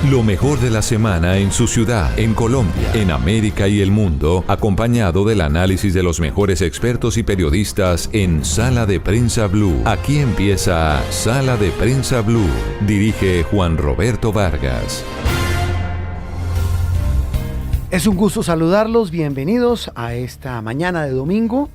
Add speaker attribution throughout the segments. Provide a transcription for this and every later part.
Speaker 1: Lo mejor de la semana en su ciudad, en Colombia, en América y el mundo, acompañado del análisis de los mejores expertos y periodistas en Sala de Prensa Blue. Aquí empieza Sala de Prensa Blue. Dirige Juan Roberto Vargas.
Speaker 2: Es un gusto saludarlos, bienvenidos a esta mañana de domingo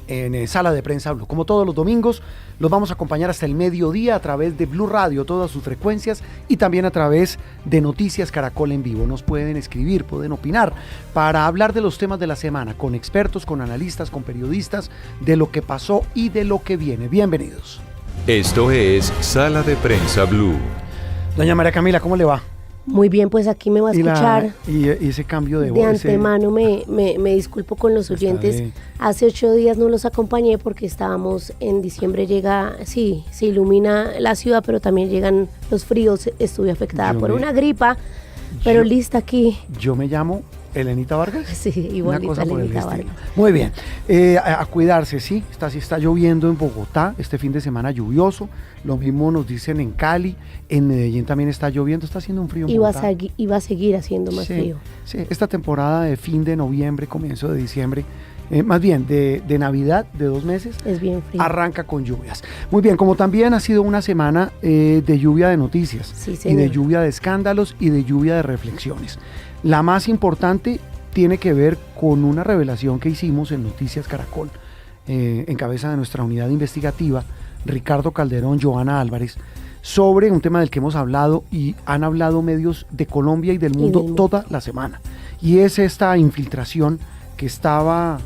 Speaker 2: en Sala de Prensa Blue. Como todos los domingos, los vamos a acompañar hasta el mediodía a través de Blue Radio, todas sus frecuencias, y también a través de Noticias Caracol en vivo. Nos pueden escribir, pueden opinar, para hablar de los temas de la semana, con expertos, con analistas, con periodistas, de lo que pasó y de lo que viene. Bienvenidos.
Speaker 1: Esto es Sala de Prensa Blue.
Speaker 2: Doña María Camila, ¿cómo le va?
Speaker 3: Muy bien, pues aquí me va a escuchar.
Speaker 2: Y ese cambio de voz.
Speaker 3: De antemano me disculpo con los oyentes. Hace 8 días no los acompañé porque estábamos en diciembre, se ilumina la ciudad, pero también llegan los fríos. Estuve afectada por una gripa, pero lista aquí.
Speaker 2: Yo me llamo Elenita Vargas.
Speaker 3: Sí, igualita Elenita Vargas.
Speaker 2: Muy bien, a cuidarse, sí, está lloviendo en Bogotá, este fin de semana lluvioso, lo mismo nos dicen en Cali, en Medellín también está lloviendo, está haciendo un frío en Bogotá.
Speaker 3: Y va a seguir haciendo más frío.
Speaker 2: Sí, esta temporada de fin de noviembre, comienzo de diciembre, más bien de Navidad, de 2 meses,
Speaker 3: es bien frío.
Speaker 2: Arranca con lluvias. Muy bien, como también ha sido una semana de lluvia de noticias,
Speaker 3: sí,
Speaker 2: y de lluvia de escándalos y de lluvia de reflexiones. La más importante tiene que ver con una revelación que hicimos en Noticias Caracol, en cabeza de nuestra unidad investigativa, Ricardo Calderón, Joana Álvarez, sobre un tema del que hemos hablado y han hablado medios de Colombia y del mundo toda la semana. Y es esta infiltración que estaba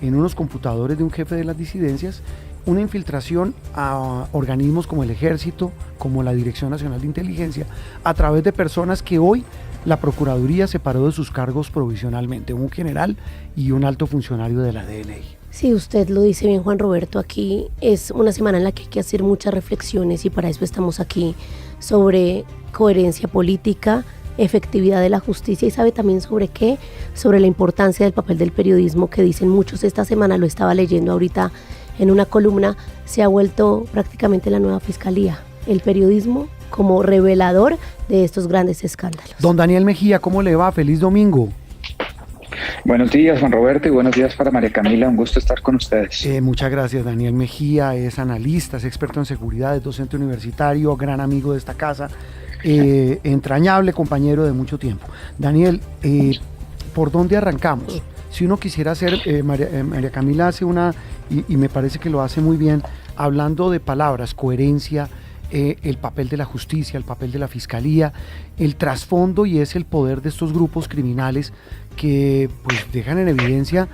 Speaker 2: en unos computadores de un jefe de las disidencias, una infiltración a organismos como el Ejército, como la Dirección Nacional de Inteligencia, a través de personas que hoy la Procuraduría separó de sus cargos provisionalmente, un general y un alto funcionario de la DNI.
Speaker 3: Sí, usted lo dice bien, Juan Roberto. Aquí es una semana en la que hay que hacer muchas reflexiones y para eso estamos aquí, sobre coherencia política, efectividad de la justicia y sabe también sobre qué, sobre la importancia del papel del periodismo que dicen muchos. Esta semana lo estaba leyendo ahorita en una columna, se ha vuelto prácticamente la nueva fiscalía, el periodismo como revelador de estos grandes escándalos.
Speaker 2: Don Daniel Mejía, ¿cómo le va? Feliz domingo.
Speaker 4: Buenos días, Juan Roberto, y buenos días para María Camila, un gusto estar con ustedes.
Speaker 2: Muchas gracias. Daniel Mejía es analista, es experto en seguridad, es docente universitario, gran amigo de esta casa, entrañable compañero de mucho tiempo. Daniel, ¿por dónde arrancamos? Si uno quisiera hacer, María Camila hace una, y me parece que lo hace muy bien, hablando de palabras, coherencia, el papel de la justicia, el papel de la fiscalía, el trasfondo, y es el poder de estos grupos criminales que pues dejan en evidencia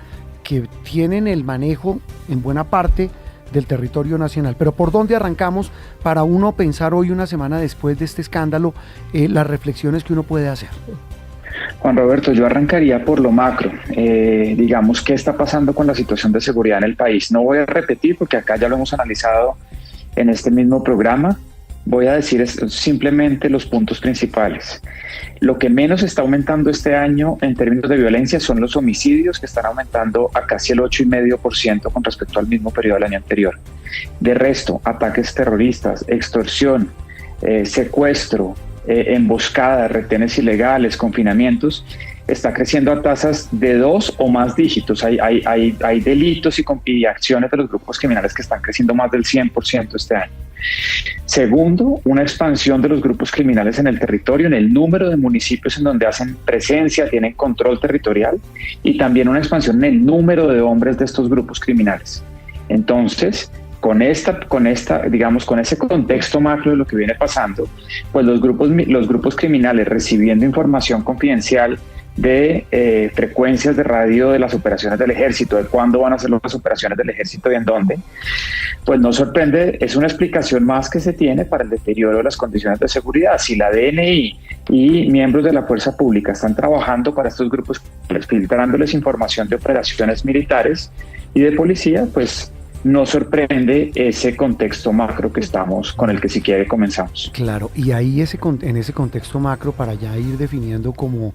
Speaker 2: que tienen el manejo en buena parte del territorio nacional. Pero ¿por dónde arrancamos para uno pensar hoy, una semana después de este escándalo, las reflexiones que uno puede hacer?
Speaker 4: Juan Roberto, yo arrancaría por lo macro, digamos, ¿qué está pasando con la situación de seguridad en el país? No voy a repetir porque acá ya lo hemos analizado en este mismo programa. Voy a decir simplemente los puntos principales. Lo que menos está aumentando este año en términos de violencia son los homicidios, que están aumentando a casi el 8,5% con respecto al mismo periodo del año anterior. De resto, ataques terroristas, extorsión, secuestro, emboscadas, retenes ilegales, confinamientos, está creciendo a tasas de 2 o más dígitos. Hay delitos y acciones de los grupos criminales que están creciendo más del 100% este año. Segundo, una expansión de los grupos criminales en el territorio, en el número de municipios en donde hacen presencia, tienen control territorial, y también una expansión en el número de hombres de estos grupos criminales. Entonces, con ese contexto macro de lo que viene pasando, pues los grupos criminales recibiendo información confidencial de frecuencias de radio de las operaciones del ejército, de cuándo van a ser las operaciones del ejército y en dónde, pues no sorprende, es una explicación más que se tiene para el deterioro de las condiciones de seguridad. Si la DNI y miembros de la fuerza pública están trabajando para estos grupos, filtrándoles información de operaciones militares y de policía, pues no sorprende ese contexto macro que estamos, con el que si quiere comenzamos.
Speaker 2: Claro, y ahí en ese contexto macro, para ya ir definiendo como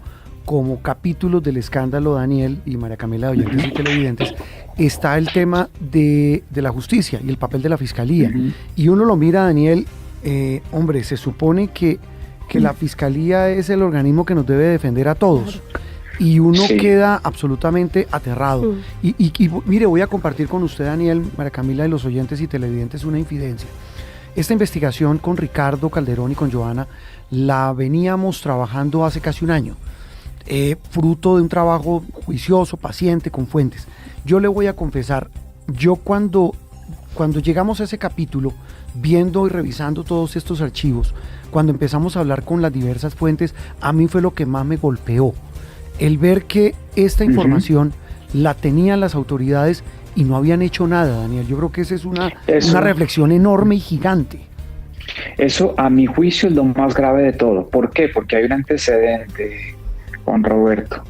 Speaker 2: capítulos del escándalo, Daniel y María Camila, oyentes y televidentes, está el tema de la justicia y el papel de la fiscalía. Y uno lo mira, Daniel, hombre, se supone que que la Fiscalía es el organismo que nos debe defender a todos. Y uno queda absolutamente aterrado. Y mire, voy a compartir con usted, Daniel, María Camila, y los oyentes y televidentes una infidencia. Esta investigación con Ricardo Calderón y con Joana la veníamos trabajando hace casi un año, fruto de un trabajo juicioso, paciente, con fuentes. Yo le voy a confesar, yo cuando llegamos a ese capítulo, viendo y revisando todos estos archivos, cuando empezamos a hablar con las diversas fuentes, a mí fue lo que más me golpeó. El ver que esta información la tenían las autoridades y no habían hecho nada, Daniel. Yo creo que esa es una reflexión enorme y gigante.
Speaker 4: Eso, a mi juicio, es lo más grave de todo. ¿Por qué? Porque hay un antecedente, Juan Roberto.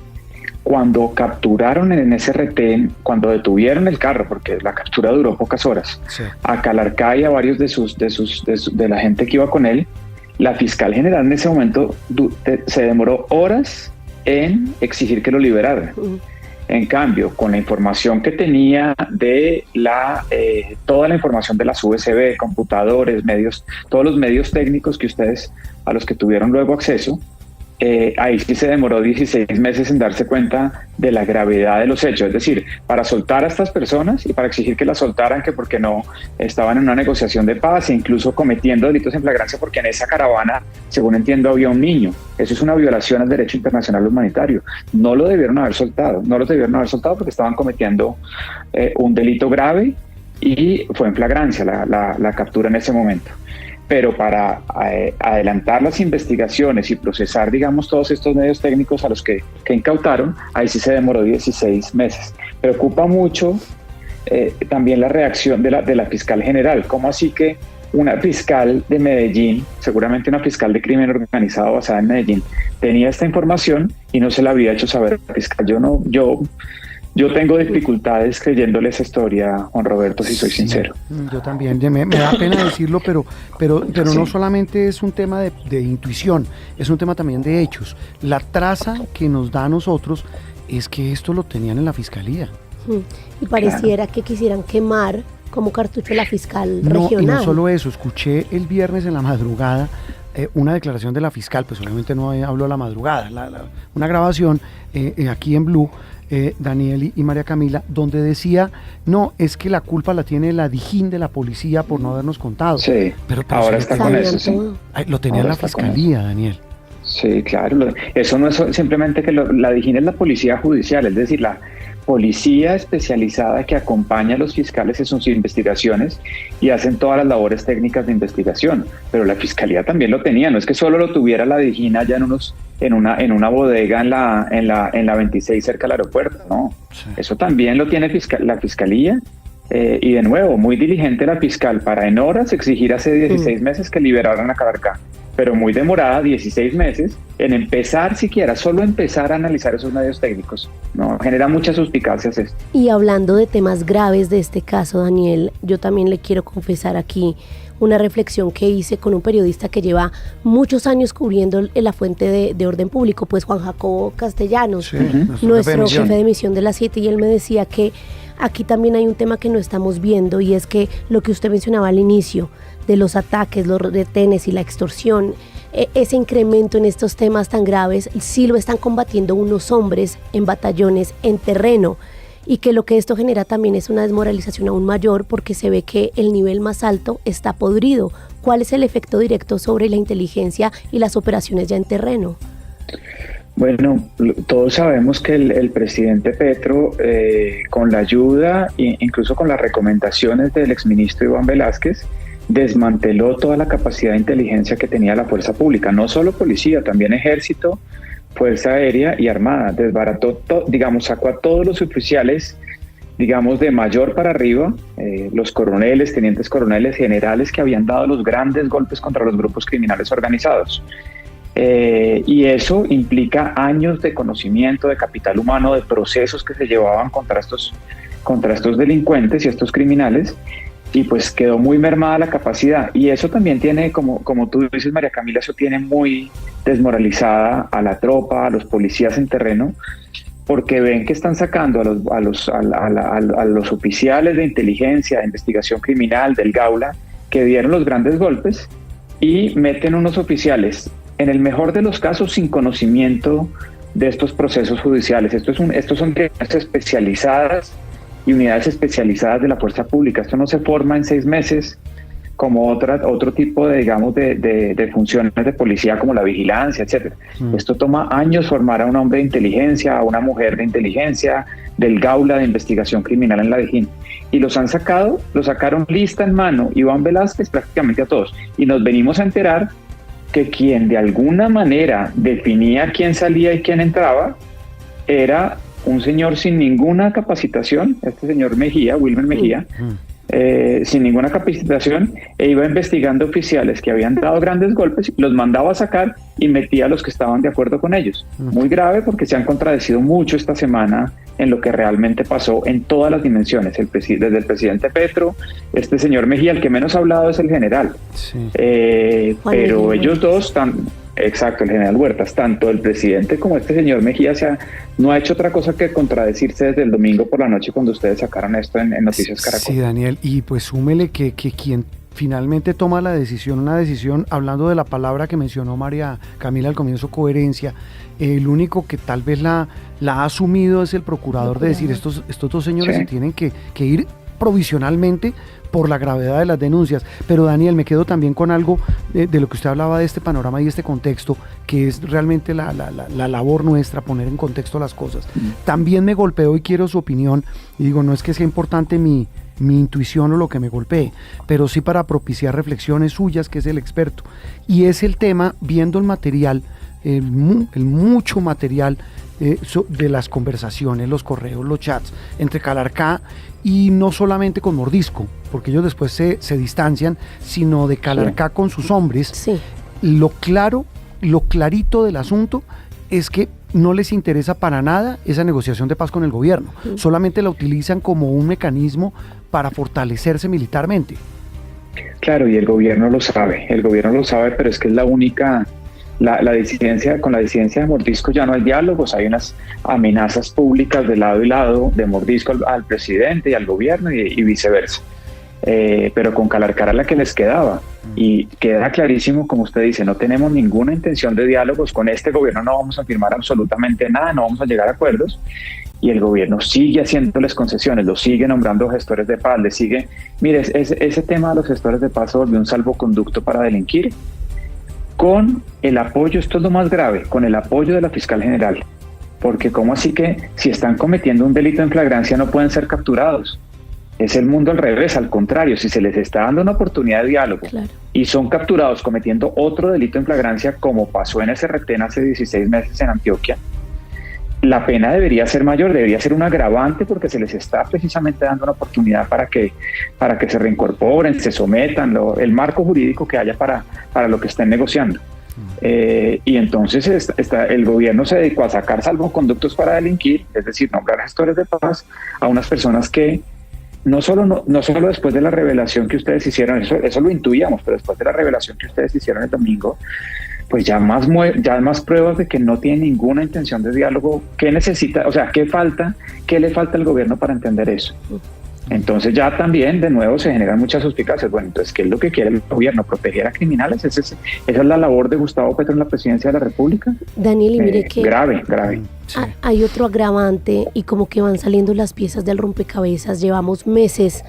Speaker 4: Cuando capturaron en ese retén, cuando detuvieron el carro, porque la captura duró pocas horas, a Calarcá y a varios de la gente que iba con él, la fiscal general en ese momento se demoró horas en exigir que lo liberaran. En cambio, con la información que tenía de toda la información de las USB, computadores, medios, todos los medios técnicos a los que tuvieron luego acceso, ahí sí se demoró 16 meses en darse cuenta de la gravedad de los hechos. Es decir, para soltar a estas personas y para exigir que las soltaran, que porque no estaban en una negociación de paz e incluso cometiendo delitos en flagrancia, porque en esa caravana, según entiendo, había un niño. Eso es una violación al derecho internacional humanitario. No lo debieron haber soltado porque estaban cometiendo un delito grave y fue en flagrancia la captura en ese momento. Pero para adelantar las investigaciones y procesar, digamos, todos estos medios técnicos a los que incautaron, ahí sí se demoró 16 meses. Preocupa mucho también la reacción de la fiscal general. ¿Cómo así que una fiscal de Medellín, seguramente una fiscal de crimen organizado basada en Medellín, tenía esta información y no se la había hecho saber a la fiscal? Yo tengo dificultades creyéndole esa historia, Juan Roberto, si soy sincero.
Speaker 2: Yo también, me da pena decirlo, pero no solamente es un tema de intuición, es un tema también de hechos. La traza que nos da a nosotros es que esto lo tenían en la fiscalía.
Speaker 3: Y pareciera que quisieran quemar como cartucho la fiscal regional.
Speaker 2: Y no solo eso, escuché el viernes en la madrugada una declaración de la fiscal, pues obviamente no habló a la madrugada, una grabación aquí en Blue, Daniel y María Camila, donde decía, no, es que la culpa la tiene la Dijín de la policía por no habernos contado.
Speaker 4: Sí, pero ahora está con eso, sí.
Speaker 2: Lo tenía ahora la fiscalía, Daniel.
Speaker 4: Sí, claro. Eso no es simplemente que la Dijín es la policía judicial, es decir, la policía especializada que acompaña a los fiscales en sus investigaciones y hacen todas las labores técnicas de investigación, pero la fiscalía también lo tenía. No es que solo lo tuviera la Dijín allá en una bodega en la 26 cerca del aeropuerto, no. Sí. Eso también lo tiene la fiscalía. Y de nuevo, muy diligente la fiscal para en horas exigir hace 16 meses que liberaran a Calarcá, pero muy demorada, 16 meses, en solo empezar a analizar esos medios técnicos. No, genera muchas suspicacias esto. Y
Speaker 3: hablando de temas graves de este caso, Daniel, yo también le quiero confesar aquí una reflexión que hice con un periodista que lleva muchos años cubriendo la fuente de orden público, pues Juan Jacobo Castellanos, nuestro jefe de misión de las 7, y él me decía que aquí también hay un tema que no estamos viendo, y es que lo que usted mencionaba al inicio, de los ataques, los retenes y la extorsión, ese incremento en estos temas tan graves, sí lo están combatiendo unos hombres en batallones, en terreno, y que lo que esto genera también es una desmoralización aún mayor, porque se ve que el nivel más alto está podrido. ¿Cuál es el efecto directo sobre la inteligencia y las operaciones ya en terreno?
Speaker 4: Bueno, todos sabemos que el presidente Petro, con la ayuda e incluso con las recomendaciones del exministro Iván Velázquez, desmanteló toda la capacidad de inteligencia que tenía la fuerza pública, no solo policía, también ejército, fuerza aérea y armada. Desbarató, sacó a todos los oficiales, de mayor para arriba, los coroneles, tenientes coroneles, generales que habían dado los grandes golpes contra los grupos criminales organizados. Y eso implica años de conocimiento, de capital humano, de procesos que se llevaban contra estos delincuentes y estos criminales, y pues quedó muy mermada la capacidad. Y eso también tiene, como tú dices, María Camila, eso tiene muy desmoralizada a la tropa, a los policías en terreno, porque ven que están sacando a los oficiales de inteligencia, de investigación criminal, del Gaula, que dieron los grandes golpes, y meten unos oficiales en el mejor de los casos sin conocimiento de estos procesos judiciales. Estos son unidades especializadas y unidades especializadas de la fuerza pública. Esto no se forma en 6 meses como otro tipo de, digamos, de funciones de policía como la vigilancia, etcétera. Esto toma años formar a un hombre de inteligencia, a una mujer de inteligencia, del Gaula de Investigación Criminal en la DIJÍN. Y los sacaron lista en mano, Iván Velázquez, prácticamente a todos. Y nos venimos a enterar que quien de alguna manera definía quién salía y quién entraba era un señor sin ninguna capacitación, este señor Mejía, Wilmer Mejía, sin ninguna capacitación, e iba investigando oficiales que habían dado grandes golpes, los mandaba a sacar y metía a los que estaban de acuerdo con ellos. Muy grave, porque se han contradecido mucho esta semana en lo que realmente pasó en todas las dimensiones, desde el presidente Petro, este señor Mejía, el que menos ha hablado es el general, pero ellos dos, exacto, el general Huertas, tanto el presidente como este señor Mejía no ha hecho otra cosa que contradecirse desde el domingo por la noche cuando ustedes sacaron esto en Noticias Caracol.
Speaker 2: Sí, Daniel, y pues súmele que quien finalmente toma una decisión, hablando de la palabra que mencionó María Camila al comienzo, coherencia, el único que tal vez la ha asumido es el procurador, de decir, estos dos señores se tienen que ir provisionalmente por la gravedad de las denuncias. Pero Daniel, me quedo también con algo de lo que usted hablaba, de este panorama y este contexto, que es realmente la labor nuestra, poner en contexto las cosas. También me golpeó, y quiero su opinión, y digo, no es que sea importante mi intuición o lo que me golpee, pero sí para propiciar reflexiones suyas, que es el experto, y es el tema, viendo el material, el mucho material de las conversaciones, los correos, los chats entre Calarcá y no solamente con Mordisco, porque ellos después se distancian, sino de Calarcá con sus hombres.
Speaker 3: Sí.
Speaker 2: Lo clarito del asunto es que no les interesa para nada esa negociación de paz con el gobierno, solamente la utilizan como un mecanismo para fortalecerse militarmente.
Speaker 4: Claro, y el gobierno lo sabe, pero es que es la única... La disidencia, con la disidencia de Mordisco ya no hay diálogos, hay unas amenazas públicas de lado y lado de Mordisco al presidente y al gobierno y viceversa. Pero con Calarcá era la que les quedaba, y queda clarísimo, como usted dice, no tenemos ninguna intención de diálogos con este gobierno, no vamos a firmar absolutamente nada, no vamos a llegar a acuerdos, y el gobierno sigue haciéndoles concesiones, los sigue nombrando gestores de paz, les sigue... Mire, ese tema de los gestores de paz se volvió un salvoconducto para delinquir, con el apoyo, esto es lo más grave, con el apoyo de la fiscal general, porque ¿cómo así que si están cometiendo un delito en flagrancia no pueden ser capturados? Es el mundo al revés, al contrario, si se les está dando una oportunidad de diálogo, claro, y son capturados cometiendo otro delito en flagrancia, como pasó en ese retén hace 16 meses en Antioquia, la pena debería ser mayor, debería ser un agravante, porque se les está precisamente dando una oportunidad para que se reincorporen, se sometan, el marco jurídico que haya para lo que estén negociando. Y entonces el gobierno se dedicó a sacar salvoconductos para delinquir, es decir, nombrar gestores de paz a unas personas que no solo después de la revelación que ustedes hicieron, eso lo intuíamos, pero después de la revelación que ustedes hicieron el domingo, pues ya más pruebas de que no tiene ninguna intención de diálogo. ¿Qué necesita? O sea, ¿qué le falta al gobierno para entender eso? Entonces ya también de nuevo se generan muchas suspicacias. Bueno, entonces, ¿qué es lo que quiere el gobierno? ¿Proteger a criminales? ¿Esa es la labor de Gustavo Petro en la presidencia de la República?
Speaker 3: Daniel, y mire que...
Speaker 4: Grave.
Speaker 2: Sí.
Speaker 3: Hay otro agravante, y como que van saliendo las piezas del rompecabezas. Llevamos meses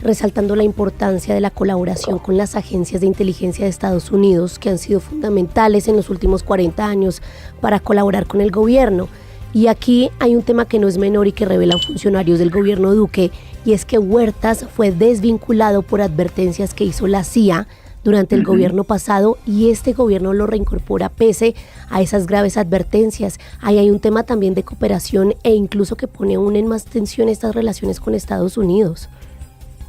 Speaker 3: resaltando la importancia de la colaboración con las agencias de inteligencia de Estados Unidos, que han sido fundamentales en los últimos 40 años para colaborar con el gobierno. Y aquí hay un tema que no es menor y que revelan funcionarios del gobierno Duque, y es que Huertas fue desvinculado por advertencias que hizo la CIA durante el gobierno pasado, y este gobierno lo reincorpora pese a esas graves advertencias. Ahí hay un tema también de cooperación, e incluso que pone aún en más tensión estas relaciones con Estados Unidos.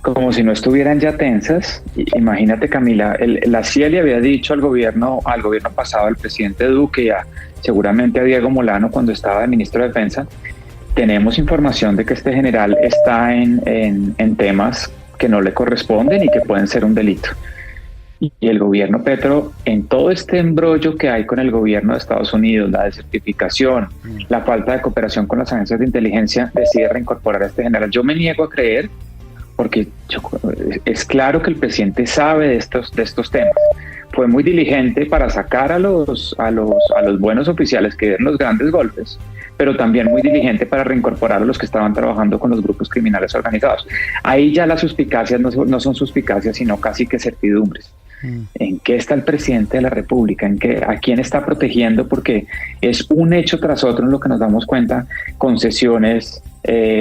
Speaker 4: Como si no estuvieran ya tensas. Imagínate, Camila, la CIA le había dicho al gobierno pasado, al presidente Duque, y seguramente a Diego Molano cuando estaba de ministro de Defensa, tenemos información de que este general está en temas que no le corresponden y que pueden ser un delito. Y el gobierno Petro, en todo este embrollo que hay con el gobierno de Estados Unidos, la desertificación, la falta de cooperación con las agencias de inteligencia, decide reincorporar a este general. Yo me niego a creer, porque es claro que el presidente sabe de estos temas, fue muy diligente para sacar a los buenos oficiales que dieron los grandes golpes, pero también muy diligente para reincorporar a los que estaban trabajando con los grupos criminales organizados. Ahí ya las suspicacias no son suspicacias, sino casi que certidumbres. ¿En qué está el presidente de la República? ¿A quién está protegiendo? Porque es un hecho tras otro en lo que nos damos cuenta: concesiones,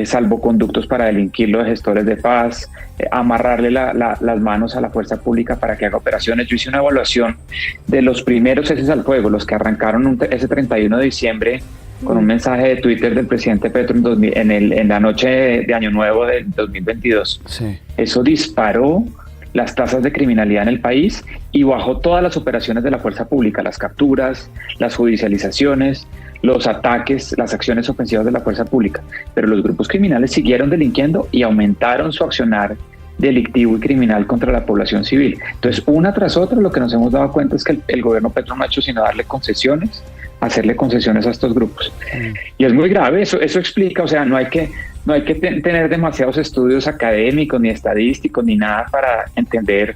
Speaker 4: salvoconductos para delinquir los gestores de paz, amarrarle las manos a la fuerza pública para que haga operaciones. Yo hice una evaluación de los primeros ceses al fuego, los que arrancaron ese 31 de diciembre con un mensaje de Twitter del presidente Petro en la noche de Año Nuevo del 2022.
Speaker 2: Sí.
Speaker 4: Eso disparó las tasas de criminalidad en el país y bajó todas las operaciones de la fuerza pública, las capturas, las judicializaciones, los ataques, las acciones ofensivas de la fuerza pública. Pero los grupos criminales siguieron delinquiendo y aumentaron su accionar delictivo y criminal contra la población civil. Entonces, una tras otra, lo que nos hemos dado cuenta es que el gobierno Petro no ha hecho sino hacerle concesiones a estos grupos. Y es muy grave, eso explica, o sea, no hay que tener demasiados estudios académicos ni estadísticos ni nada para entender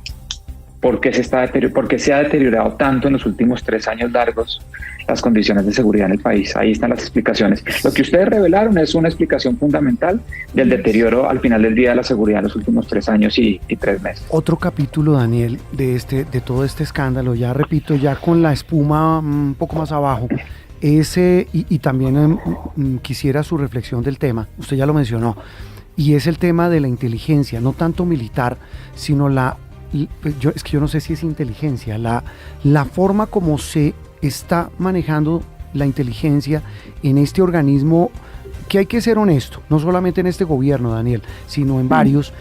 Speaker 4: por qué se ha deteriorado tanto en los últimos 3 años largos las condiciones de seguridad en el país. Ahí están las explicaciones. Lo que ustedes revelaron es una explicación fundamental del deterioro al final del día de la seguridad en los últimos 3 años y 3 meses.
Speaker 2: Otro capítulo, Daniel, de todo este escándalo, ya repito, ya con la espuma un poco más abajo, y también quisiera su reflexión del tema, usted ya lo mencionó, y es el tema de la inteligencia, no tanto militar, sino yo no sé si es inteligencia, la forma como se está manejando la inteligencia en este organismo, que hay que ser honesto, no solamente en este gobierno, Daniel, sino en varios.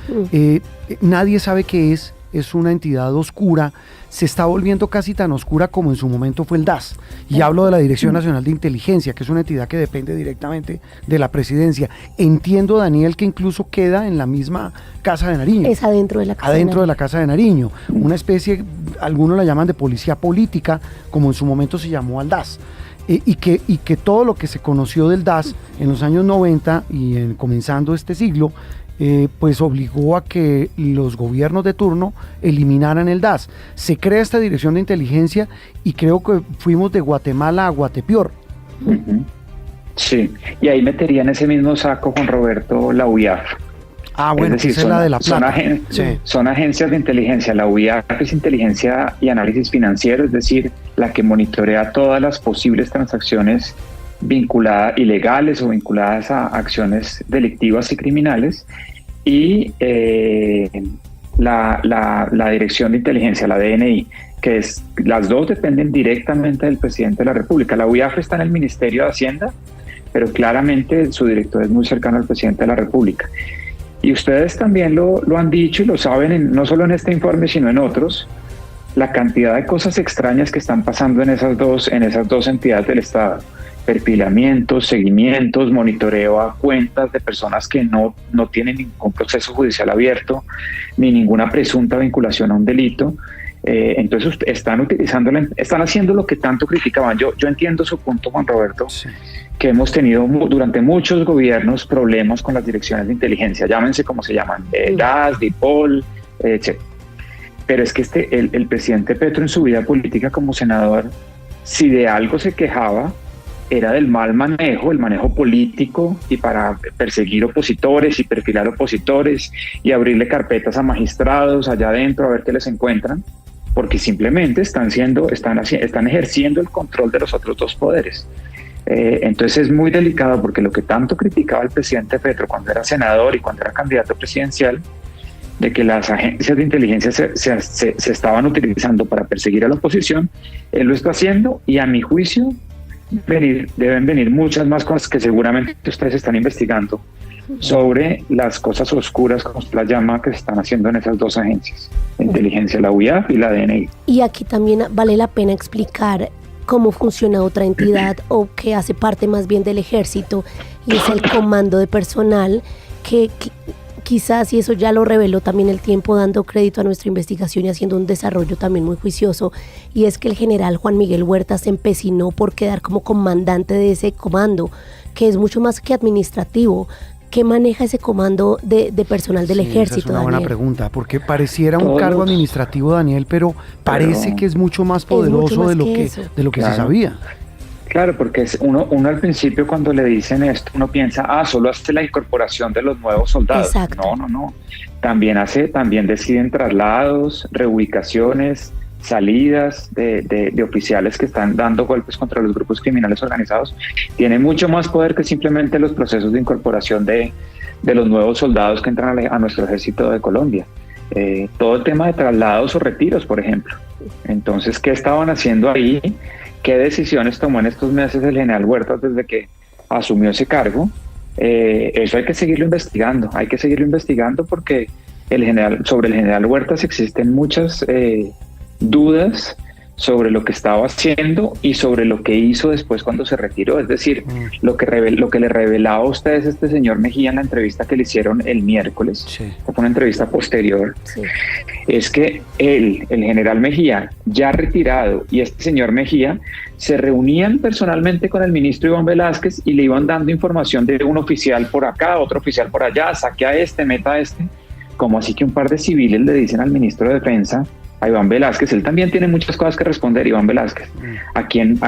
Speaker 2: Nadie sabe qué es una entidad oscura, se está volviendo casi tan oscura como en su momento fue el DAS. Y hablo de la Dirección Nacional de Inteligencia, que es una entidad que depende directamente de la presidencia. Entiendo, Daniel, que incluso queda en la misma Casa de Nariño.
Speaker 3: Es adentro de la Casa
Speaker 2: Adentro de la Casa de Nariño. Una especie, algunos la llaman de policía política, como en su momento se llamó al DAS. Y que todo lo que se conoció del DAS en los años 90 y comenzando este siglo, pues obligó a que los gobiernos de turno eliminaran el DAS. Se crea esta Dirección de Inteligencia y creo que fuimos de Guatemala a Guatepeor.
Speaker 4: Sí, y ahí metería en ese mismo saco, Juan Roberto, la UIAF.
Speaker 2: Bueno,
Speaker 4: es decir,
Speaker 2: es la de la plata.
Speaker 4: Son agencias de inteligencia. La UIAF es inteligencia y análisis financiero, es decir, la que monitorea todas las posibles transacciones vinculadas, ilegales o vinculadas a acciones delictivas y criminales, y la Dirección de Inteligencia, la DNI, que las dos dependen directamente del presidente de la República. La UIAF está en el Ministerio de Hacienda, pero claramente su director es muy cercano al presidente de la República. Y ustedes también lo han dicho y lo saben, no solo en este informe, sino en otros, la cantidad de cosas extrañas que están pasando en esas dos entidades del Estado. Perfilamientos, seguimientos, monitoreo a cuentas de personas que no tienen ningún proceso judicial abierto, ni ninguna presunta vinculación a un delito. Entonces están haciendo lo que tanto criticaban. Yo entiendo su punto, Juan Roberto, sí, que hemos tenido durante muchos gobiernos problemas con las direcciones de inteligencia, llámense como se llaman, DAS, DIPOL, etc. Pero es que el presidente Petro en su vida política como senador, si de algo se quejaba, era del mal manejo, el manejo político, y para perseguir opositores y perfilar opositores y abrirle carpetas a magistrados allá adentro a ver qué les encuentran, porque simplemente están ejerciendo el control de los otros dos poderes. Entonces es muy delicado, porque lo que tanto criticaba el presidente Petro cuando era senador y cuando era candidato presidencial, de que las agencias de inteligencia se estaban utilizando para perseguir a la oposición, él lo está haciendo, y a mi juicio deben venir muchas más cosas que seguramente ustedes están investigando sobre las cosas oscuras, como usted las llama, que se están haciendo en esas dos agencias de inteligencia, la UIAF y la DNI.
Speaker 3: Y aquí también vale la pena explicar cómo funciona otra entidad, o que hace parte más bien del ejército, y es el comando de personal, que quizás, y eso ya lo reveló también el tiempo, dando crédito a nuestra investigación y haciendo un desarrollo también muy juicioso, y es que el general Juan Miguel Huerta se empecinó por quedar como comandante de ese comando, que es mucho más que administrativo, ¿qué maneja ese comando de personal del ejército?
Speaker 2: Esa es una buena
Speaker 3: Daniel?
Speaker 2: pregunta, porque pareciera un cargo administrativo, Daniel, pero parece que es mucho más poderoso
Speaker 3: más
Speaker 2: de lo
Speaker 3: que
Speaker 2: que,
Speaker 3: eso.
Speaker 2: de lo que se
Speaker 4: Claro.
Speaker 2: sabía.
Speaker 4: Claro, porque uno al principio cuando le dicen esto, uno piensa, solo hace la incorporación de los nuevos soldados.
Speaker 3: Exacto.
Speaker 4: No. También deciden traslados, reubicaciones, salidas de oficiales que están dando golpes contra los grupos criminales organizados. Tiene mucho más poder que simplemente los procesos de incorporación de los nuevos soldados que entran a nuestro ejército de Colombia. Todo el tema de traslados o retiros, por ejemplo. Entonces, ¿qué estaban haciendo ahí? ¿Qué decisiones tomó en estos meses el general Huertas desde que asumió ese cargo? Eso hay que seguirlo investigando porque sobre el general Huertas existen muchas dudas sobre lo que estaba haciendo y sobre lo que hizo después cuando se retiró. Es decir, lo que le revelaba a ustedes este señor Mejía en la entrevista que le hicieron el miércoles, fue una entrevista posterior, es que el general Mejía, ya retirado, y este señor Mejía se reunían personalmente con el ministro Iván Velázquez y le iban dando información de un oficial por acá, otro oficial por allá, saque a este, meta a este, como así que un par de civiles le dicen al ministro de Defensa, a Iván Velázquez, él también tiene muchas cosas que responder, Iván Velázquez, a quien,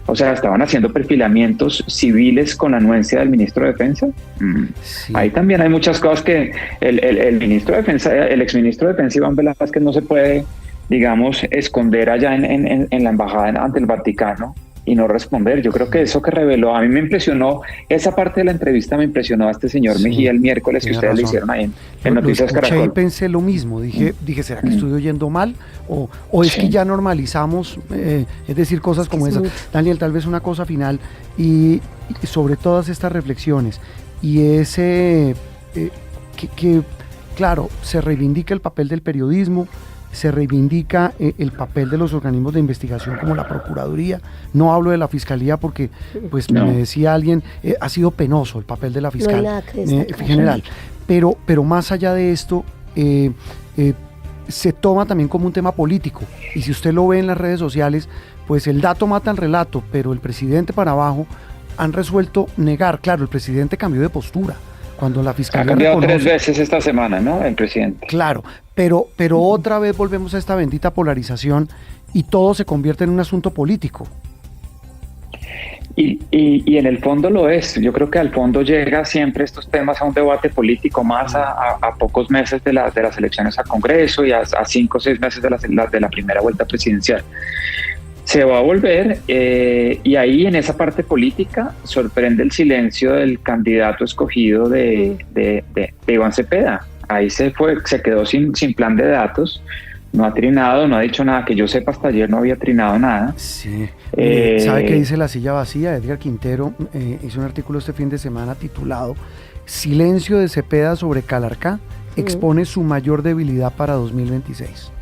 Speaker 4: o sea, estaban haciendo perfilamientos civiles con la anuencia del ministro de Defensa. Ahí también hay muchas cosas que el ministro de Defensa, el exministro de Defensa Iván Velázquez no se puede, digamos, esconder allá en la embajada ante el Vaticano y no responder. Yo creo que eso que reveló, a mí me impresionó, esa parte de la entrevista me impresionó a este señor Mejía el miércoles que ustedes le hicieron ahí en Noticias Caracol.
Speaker 2: Y pensé lo mismo, dije, ¿será que estoy oyendo mal? ¿O es que ya normalizamos, es decir, cosas como esas? Daniel, tal vez una cosa final, y sobre todas estas reflexiones, y ese, que claro, se reivindica el papel del periodismo, se reivindica el papel de los organismos de investigación como la Procuraduría. No hablo de la Fiscalía porque, pues me decía alguien, ha sido penoso el papel de la fiscal general. Pero más allá de esto, se toma también como un tema político. Y si usted lo ve en las redes sociales, pues el dato mata el relato, pero el presidente para abajo han resuelto negar. Claro, el presidente cambió de postura. Cuando la fiscalía
Speaker 4: ha cambiado 3 veces esta semana, ¿no? El presidente.
Speaker 2: Claro, pero otra vez volvemos a esta bendita polarización y todo se convierte en un asunto político.
Speaker 4: Y en el fondo lo es. Yo creo que al fondo llega siempre estos temas a un debate político, más a pocos meses de las elecciones a Congreso y a 5 o 6 meses de la primera vuelta presidencial. Se va a volver, y ahí en esa parte política sorprende el silencio del candidato escogido de Iván Cepeda. Ahí se quedó sin plan de datos, no ha trinado, no ha dicho nada, que yo sepa hasta ayer no había trinado nada.
Speaker 2: Sí. ¿Sabe qué dice La Silla Vacía? Edgar Quintero hizo un artículo este fin de semana titulado Silencio de Cepeda sobre Calarcá, expone su mayor debilidad para 2026.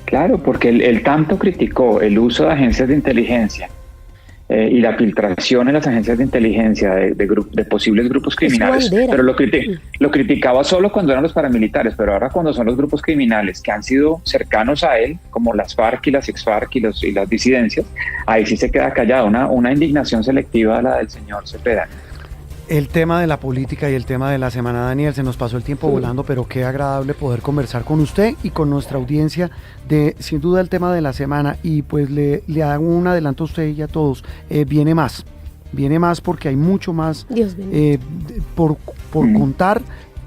Speaker 4: Claro, porque él tanto criticó el uso de agencias de inteligencia y la filtración en las agencias de inteligencia de posibles grupos criminales, pero lo criticaba solo cuando eran los paramilitares, pero ahora cuando son los grupos criminales que han sido cercanos a él, como las FARC y las ex-FARC y las disidencias, ahí sí se queda callado, una indignación selectiva la del señor Cepeda.
Speaker 2: El tema de la política y el tema de la semana, Daniel, se nos pasó el tiempo volando, pero qué agradable poder conversar con usted y con nuestra audiencia de, sin duda, el tema de la semana. Y pues le hago un adelanto a usted y a todos, viene más porque hay mucho más por contar,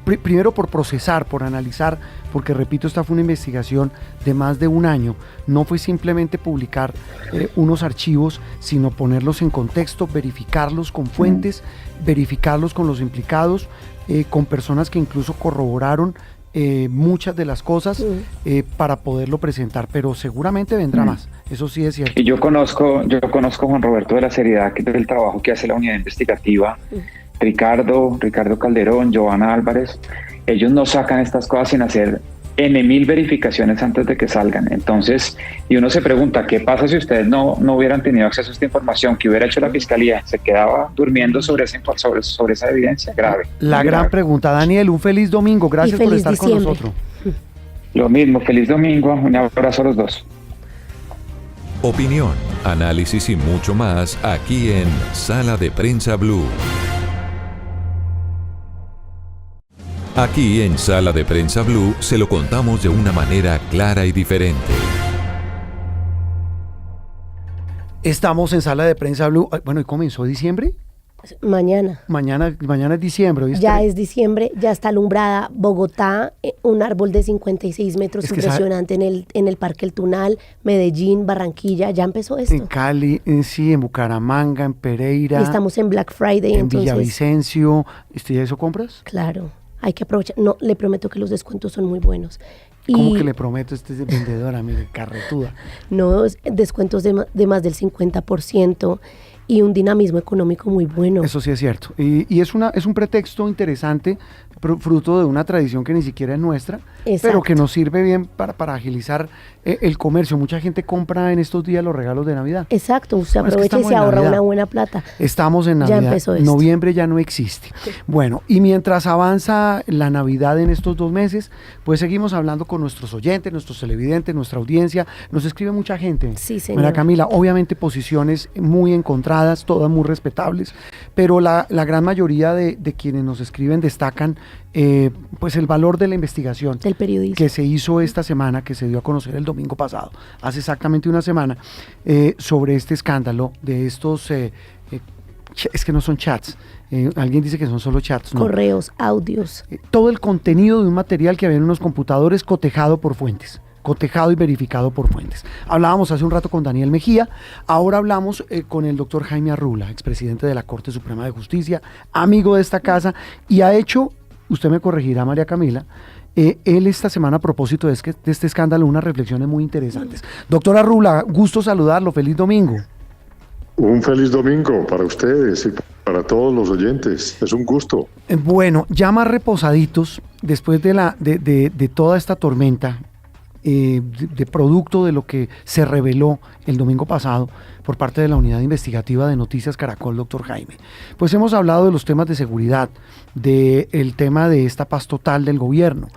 Speaker 2: primero por procesar, por analizar, porque repito, esta fue una investigación de más de un año, no fue simplemente publicar unos archivos, sino ponerlos en contexto, verificarlos con fuentes, verificarlos con los implicados, con personas que incluso corroboraron muchas de las cosas para poderlo presentar, pero seguramente vendrá más, eso sí es cierto.
Speaker 4: Y yo conozco Juan Roberto, de la seriedad del trabajo que hace la unidad investigativa, Ricardo Calderón, Joana Álvarez, ellos no sacan estas cosas sin hacer N.000 verificaciones antes de que salgan. Entonces, y uno se pregunta, ¿qué pasa si ustedes no hubieran tenido acceso a esta información? ¿Qué hubiera hecho la Fiscalía? ¿Se quedaba durmiendo sobre esa evidencia grave?
Speaker 2: La gran pregunta. Daniel, un feliz domingo. Gracias por estar con nosotros.
Speaker 4: Lo mismo, feliz domingo. Un abrazo a los dos.
Speaker 1: Opinión, análisis y mucho más aquí en Sala de Prensa Blue. Aquí en Sala de Prensa Blue se lo contamos de una manera clara y diferente.
Speaker 2: Estamos en Sala de Prensa Blue. Bueno, ¿y comenzó diciembre?
Speaker 3: Mañana.
Speaker 2: Mañana es diciembre. ¿Viste?
Speaker 3: Ya es diciembre, ya está alumbrada Bogotá, un árbol de 56 metros impresionante en el Parque El Tunal, Medellín, Barranquilla, ya empezó esto.
Speaker 2: En Cali, sí, en Bucaramanga, en Pereira.
Speaker 3: Y estamos en Black Friday,
Speaker 2: en
Speaker 3: entonces.
Speaker 2: Villavicencio. ¿Y eso compras?
Speaker 3: Claro, hay que aprovechar. No, le prometo que los descuentos son muy buenos.
Speaker 2: ¿Cómo que le prometo? Este es vendedora, mire, carretuda.
Speaker 3: No, descuentos de más del 50%. Y un dinamismo económico muy bueno.
Speaker 2: Eso sí es cierto. Y es un pretexto interesante, fruto de una tradición que ni siquiera es nuestra,
Speaker 3: Exacto.
Speaker 2: pero que nos sirve bien para agilizar el comercio. Mucha gente compra en estos días los regalos de Navidad.
Speaker 3: Exacto, usted aprovecha y se ahorra una buena plata.
Speaker 2: Estamos en Navidad.
Speaker 3: Ya empezó esto.
Speaker 2: Noviembre ya no existe. Bueno, y mientras avanza la Navidad en estos 2 meses, pues seguimos hablando con nuestros oyentes, nuestros televidentes, nuestra audiencia. Nos escribe mucha gente.
Speaker 3: Sí, señor.
Speaker 2: María Camila, obviamente posiciones muy encontradas, todas muy respetables, pero la gran mayoría de quienes nos escriben destacan pues el valor de la investigación
Speaker 3: del periodismo
Speaker 2: que se hizo esta semana, que se dio a conocer el domingo pasado, hace exactamente una semana, sobre este escándalo de estos, es que no son chats, alguien dice que son solo chats, ¿no?
Speaker 3: Correos, audios.
Speaker 2: Todo el contenido de un material que había en unos computadores cotejado y verificado por fuentes. Hablábamos hace un rato con Daniel Mejía, ahora hablamos con el doctor Jaime Arrula, expresidente de la Corte Suprema de Justicia, amigo de esta casa, y ha hecho, usted me corregirá, María Camila, él esta semana a propósito de este escándalo unas reflexiones muy interesantes. Doctor Arrula, gusto saludarlo, feliz domingo.
Speaker 5: Un feliz domingo para ustedes y para todos los oyentes, es un gusto.
Speaker 2: Bueno, ya más reposaditos después de toda esta tormenta, de producto de lo que se reveló el domingo pasado por parte de la Unidad Investigativa de Noticias Caracol, doctor Jaime. Pues hemos hablado de los temas de seguridad, del tema de esta paz total del gobierno,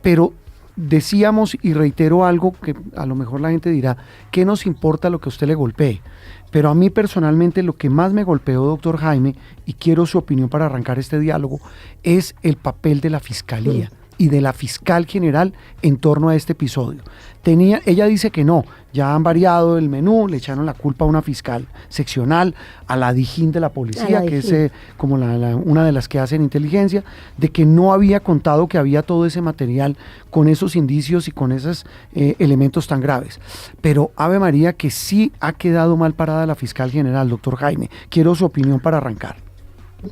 Speaker 2: pero decíamos, y reitero algo que a lo mejor la gente dirá, ¿qué nos importa lo que a usted le golpee? Pero a mí personalmente lo que más me golpeó, doctor Jaime, y quiero su opinión para arrancar este diálogo, es el papel de la Fiscalía y de la fiscal general en torno a este episodio. Ella dice que no, ya han variado el menú, le echaron la culpa a una fiscal seccional, a la Dijín de la policía, que es como una de las que hacen inteligencia, de que no había contado que había todo ese material con esos indicios y con esos elementos tan graves. Pero Ave María, que sí ha quedado mal parada la fiscal general, doctor Jaime. Quiero su opinión para arrancar.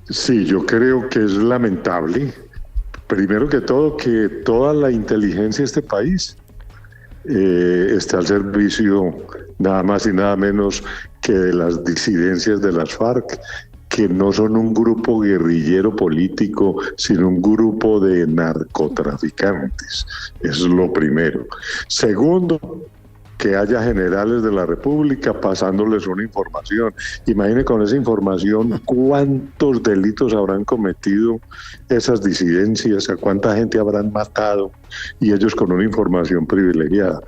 Speaker 5: Sí, yo creo que es lamentable. Primero que todo, que toda la inteligencia de este país está al servicio nada más y nada menos que de las disidencias de las FARC, que no son un grupo guerrillero político, sino un grupo de narcotraficantes. Eso es lo primero. Segundo, que haya generales de la República pasándoles una información. Imagine con esa información cuántos delitos habrán cometido esas disidencias, a cuánta gente habrán matado, y ellos con una información privilegiada.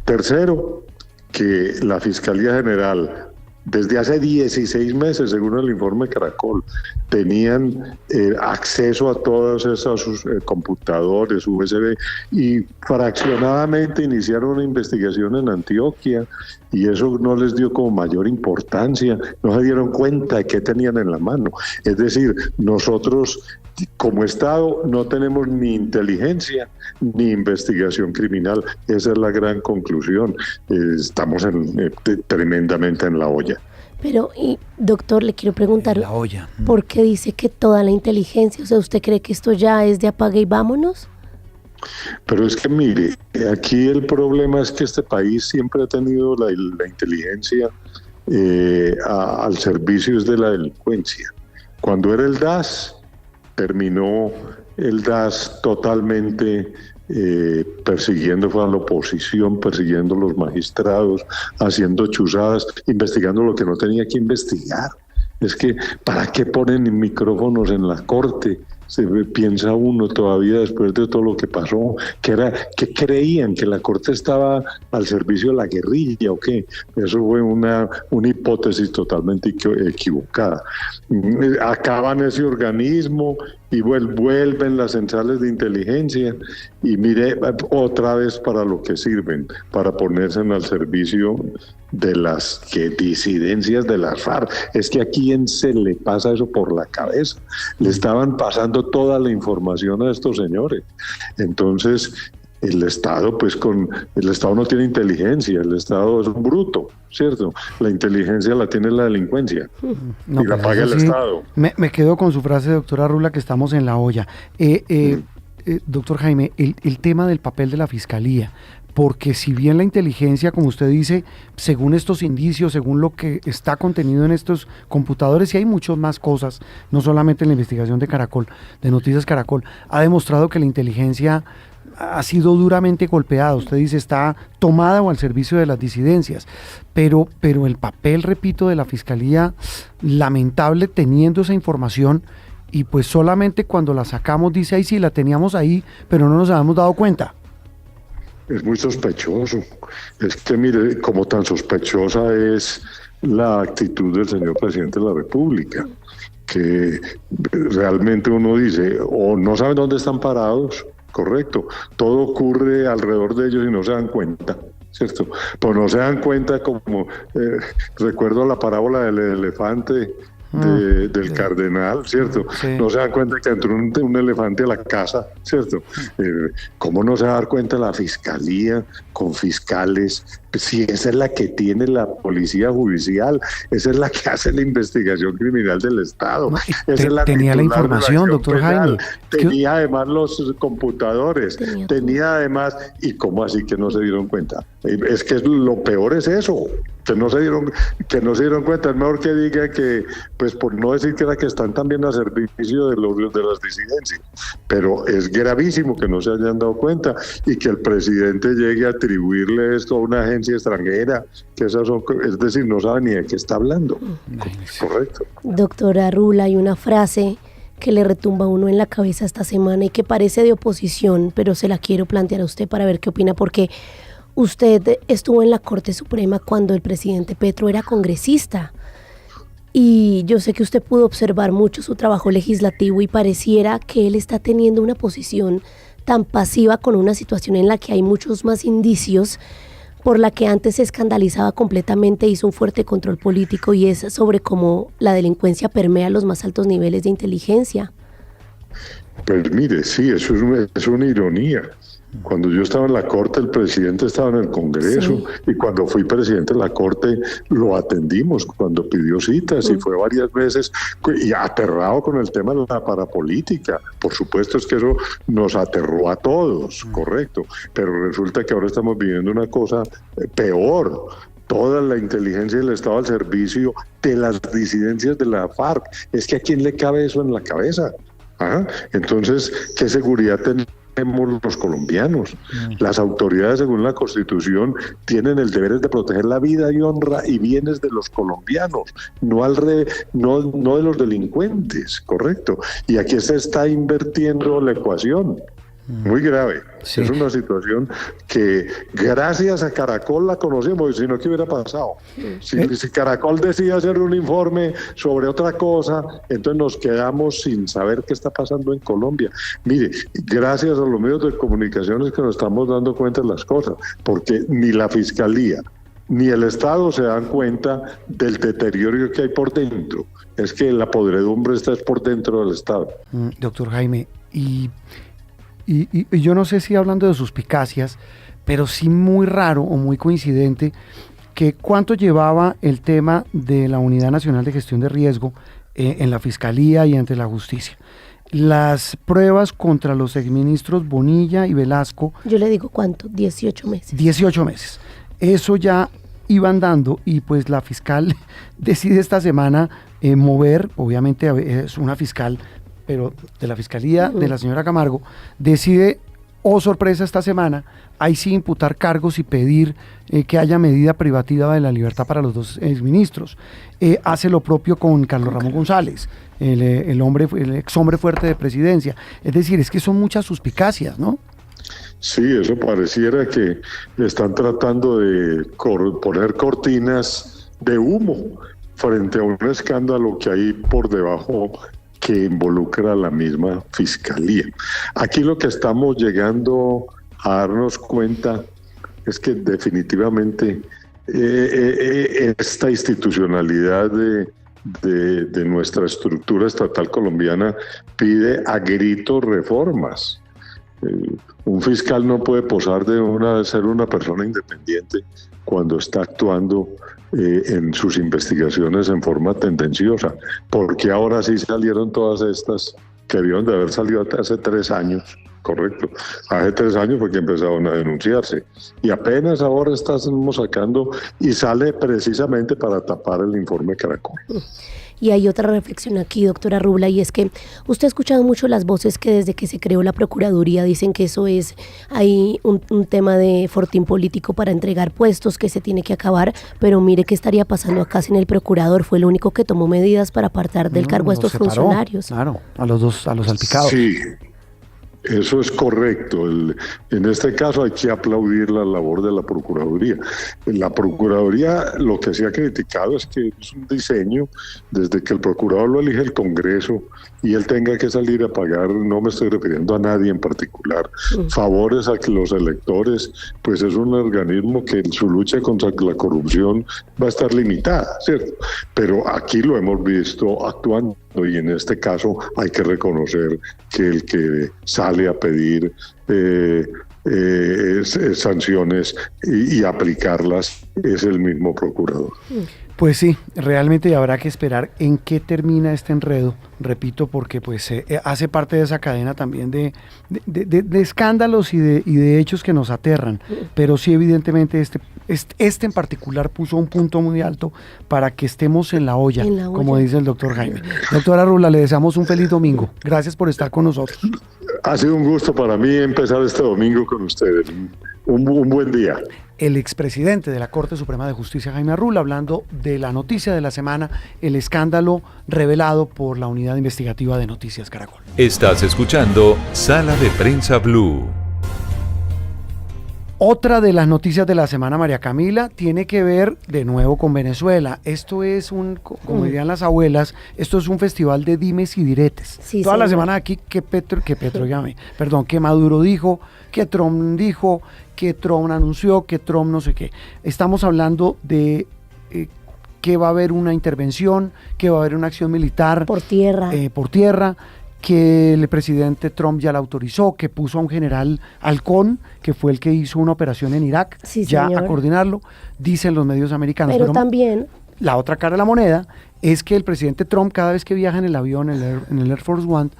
Speaker 5: Tercero, que la Fiscalía General, desde hace 16 meses, según el informe Caracol, tenían acceso a todos esos computadores USB y fraccionadamente iniciaron una investigación en Antioquia, y eso no les dio como mayor importancia, no se dieron cuenta de qué tenían en la mano. Es decir, nosotros como Estado no tenemos ni inteligencia ni investigación criminal. Esa es la gran conclusión. Estamos tremendamente en la olla.
Speaker 3: Pero, y doctor, le quiero preguntar,
Speaker 2: la olla.
Speaker 3: ¿Por qué dice que toda la inteligencia? O sea, ¿usted cree que esto ya es de apague y vámonos?
Speaker 5: Pero es que mire, aquí el problema es que este país siempre ha tenido la inteligencia al servicio de la delincuencia. Cuando era el DAS, terminó el DAS totalmente persiguiendo a la oposición, persiguiendo a los magistrados, haciendo chuzadas, investigando lo que no tenía que investigar. Es que, ¿para qué ponen micrófonos en la corte? Se piensa uno todavía después de todo lo que pasó, que creían que la corte estaba al servicio de la guerrilla o qué. Eso fue una hipótesis totalmente equivocada. Acaban ese organismo y vuelven las centrales de inteligencia y mire otra vez para lo que sirven, para ponerse al servicio de las disidencias de las FARC. Es que a quién se le pasa eso por la cabeza. Le estaban pasando toda la información a estos señores. Entonces, el Estado no tiene inteligencia, el Estado es un bruto, ¿cierto? La inteligencia la tiene la delincuencia
Speaker 2: No,
Speaker 5: y la paga el Estado.
Speaker 2: Me quedo con su frase, doctora Rula, que estamos en la olla. Doctor Jaime, el tema del papel de la Fiscalía, porque si bien la inteligencia, como usted dice, según estos indicios, según lo que está contenido en estos computadores, y hay muchas más cosas, no solamente en la investigación de Caracol, de Noticias Caracol, ha demostrado que la inteligencia ha sido duramente golpeada. Usted dice, está tomada o al servicio de las disidencias, pero el papel, repito, de la Fiscalía, lamentable teniendo esa información, y pues solamente cuando la sacamos dice, ahí sí, la teníamos ahí, pero no nos habíamos dado cuenta.
Speaker 5: Es muy sospechoso. Es que mire, como tan sospechosa es la actitud del señor presidente de la República, que realmente uno dice, o no saben dónde están parados, correcto, todo ocurre alrededor de ellos y no se dan cuenta, ¿cierto? Pues no se dan cuenta, como recuerdo la parábola del elefante del cardenal, ¿cierto?
Speaker 2: Sí.
Speaker 5: No se dan cuenta que entró un elefante a la casa, ¿cierto? ¿Cómo no se va a dar cuenta la Fiscalía con fiscales? Si esa es la que tiene la Policía Judicial, esa es la que hace la investigación criminal del Estado.
Speaker 2: No,
Speaker 5: esa es la
Speaker 2: tenía la
Speaker 5: titular de
Speaker 2: información,
Speaker 5: acción
Speaker 2: doctor
Speaker 5: penal.
Speaker 2: Jaime.
Speaker 5: Tenía además los computadores, tenía además, ¿y cómo así que no se dieron cuenta? Es que lo peor es eso, que no se dieron cuenta. Es mejor que diga que, pues por no decir que era que están también a servicio de las disidencias, pero es gravísimo que no se hayan dado cuenta y que el presidente llegue a atribuirle esto a una agencia extranjera, que esas son, es decir, no sabe ni de qué está hablando. Correcto.
Speaker 3: Doctora Rula, hay una frase que le retumba a uno en la cabeza esta semana y que parece de oposición, pero se la quiero plantear a usted para ver qué opina, porque usted estuvo en la Corte Suprema cuando el presidente Petro era congresista, y yo sé que usted pudo observar mucho su trabajo legislativo y pareciera que él está teniendo una posición tan pasiva con una situación en la que hay muchos más indicios, por la que antes se escandalizaba completamente, hizo un fuerte control político, y es sobre cómo la delincuencia permea los más altos niveles de inteligencia.
Speaker 5: Pues mire, sí, eso es una ironía. Cuando yo estaba en la Corte, el presidente estaba en el Congreso, sí. Y cuando fui presidente de la Corte lo atendimos cuando pidió citas y fue varias veces, y aterrado con el tema de la parapolítica. Por supuesto, es que eso nos aterró a todos, correcto, pero resulta que ahora estamos viviendo una cosa peor. Toda la inteligencia del Estado al servicio de las disidencias de la FARC. Es que ¿a quién le cabe eso en la cabeza? ¿Ah? Entonces, ¿qué seguridad tenemos los colombianos? Las autoridades, según la Constitución, tienen el deber de proteger la vida y honra y bienes de los colombianos, no de los delincuentes, correcto. Y aquí se está invirtiendo la ecuación. Muy grave. Sí. Es una situación que gracias a Caracol la conocemos, si no, ¿qué hubiera pasado? Si Caracol decide hacer un informe sobre otra cosa, entonces nos quedamos sin saber qué está pasando en Colombia. Mire, gracias a los medios de comunicación es que nos estamos dando cuenta de las cosas, porque ni la Fiscalía ni el Estado se dan cuenta del deterioro que hay por dentro. Es que la podredumbre está por dentro del Estado.
Speaker 2: Doctor Jaime, y yo no sé si hablando de suspicacias, pero sí muy raro o muy coincidente, que cuánto llevaba el tema de la Unidad Nacional de Gestión de Riesgo en la Fiscalía y ante la Justicia. Las pruebas contra los exministros Bonilla y Velasco.
Speaker 3: Yo le digo cuánto, 18 meses.
Speaker 2: 18 meses. Eso ya iban dando, y pues la fiscal decide esta semana mover, obviamente es una fiscal, pero de la Fiscalía de la señora Camargo, decide, oh sorpresa, esta semana, ahí sí imputar cargos y pedir que haya medida privativa de la libertad para los dos exministros. Hace lo propio con Carlos Ramón González, el ex hombre fuerte de presidencia. Es decir, es que son muchas suspicacias, ¿no?
Speaker 5: Sí, eso pareciera que están tratando de poner cortinas de humo frente a un escándalo que hay por debajo que involucra a la misma fiscalía. Aquí lo que estamos llegando a darnos cuenta es que definitivamente esta institucionalidad de nuestra estructura estatal colombiana pide a gritos reformas. Un fiscal no puede posar de ser una persona independiente cuando está actuando en sus investigaciones en forma tendenciosa, porque ahora sí salieron todas estas que debieron de haber salido hace 3 años, correcto. Hace 3 años fue que empezaron a denunciarse y apenas ahora estamos sacando y sale precisamente para tapar el informe Caracol.
Speaker 3: Y hay otra reflexión aquí, doctora Rubla, y es que usted ha escuchado mucho las voces que desde que se creó la Procuraduría dicen que eso es ahí un tema de fortín político para entregar puestos que se tiene que acabar, pero mire qué estaría pasando acá sin el procurador, fue el único que tomó medidas para apartar del cargo a estos funcionarios.
Speaker 2: Claro, a los salpicados.
Speaker 5: Sí. Eso es correcto. En este caso hay que aplaudir la labor de la Procuraduría. La Procuraduría lo que se ha criticado es que es un diseño, desde que el procurador lo elige el Congreso y él tenga que salir a pagar, no me estoy refiriendo a nadie en particular, favores a que los electores, pues es un organismo que su lucha contra la corrupción va a estar limitada, ¿cierto? Pero aquí lo hemos visto actuando. Y en este caso hay que reconocer que el que sale a pedir sanciones y aplicarlas es el mismo procurador.
Speaker 2: Pues sí, realmente habrá que esperar en qué termina este enredo, repito, porque pues hace parte de esa cadena también de escándalos y de hechos que nos aterran, pero sí evidentemente este en particular puso un punto muy alto para que estemos en la olla, como dice el doctor Jaime. Doctora Rubla, le deseamos un feliz domingo. Gracias por estar con nosotros.
Speaker 5: Ha sido un gusto para mí empezar este domingo con ustedes. Un buen día.
Speaker 2: El expresidente de la Corte Suprema de Justicia, Jaime Arrula, hablando de la noticia de la semana, el escándalo revelado por la Unidad Investigativa de Noticias Caracol.
Speaker 1: Estás escuchando Sala de Prensa Blue.
Speaker 2: Otra de las noticias de la semana, María Camila, tiene que ver de nuevo con Venezuela. Esto es como dirían las abuelas, esto es un festival de dimes y diretes.
Speaker 3: Sí,
Speaker 2: toda la
Speaker 3: señor.
Speaker 2: semana aquí que Maduro dijo, que Trump dijo, que Trump anunció, que Trump no sé qué. Estamos hablando de que va a haber una intervención, que va a haber una acción militar
Speaker 3: Por tierra.
Speaker 2: Que el presidente Trump ya la autorizó, que puso a un general halcón, que fue el que hizo una operación en Irak,
Speaker 3: Sí,
Speaker 2: ya
Speaker 3: señor.
Speaker 2: a coordinarlo, dicen los medios americanos.
Speaker 3: Pero también
Speaker 2: la otra cara de la moneda es que el presidente Trump, cada vez que viaja en el avión, en el Air Force One,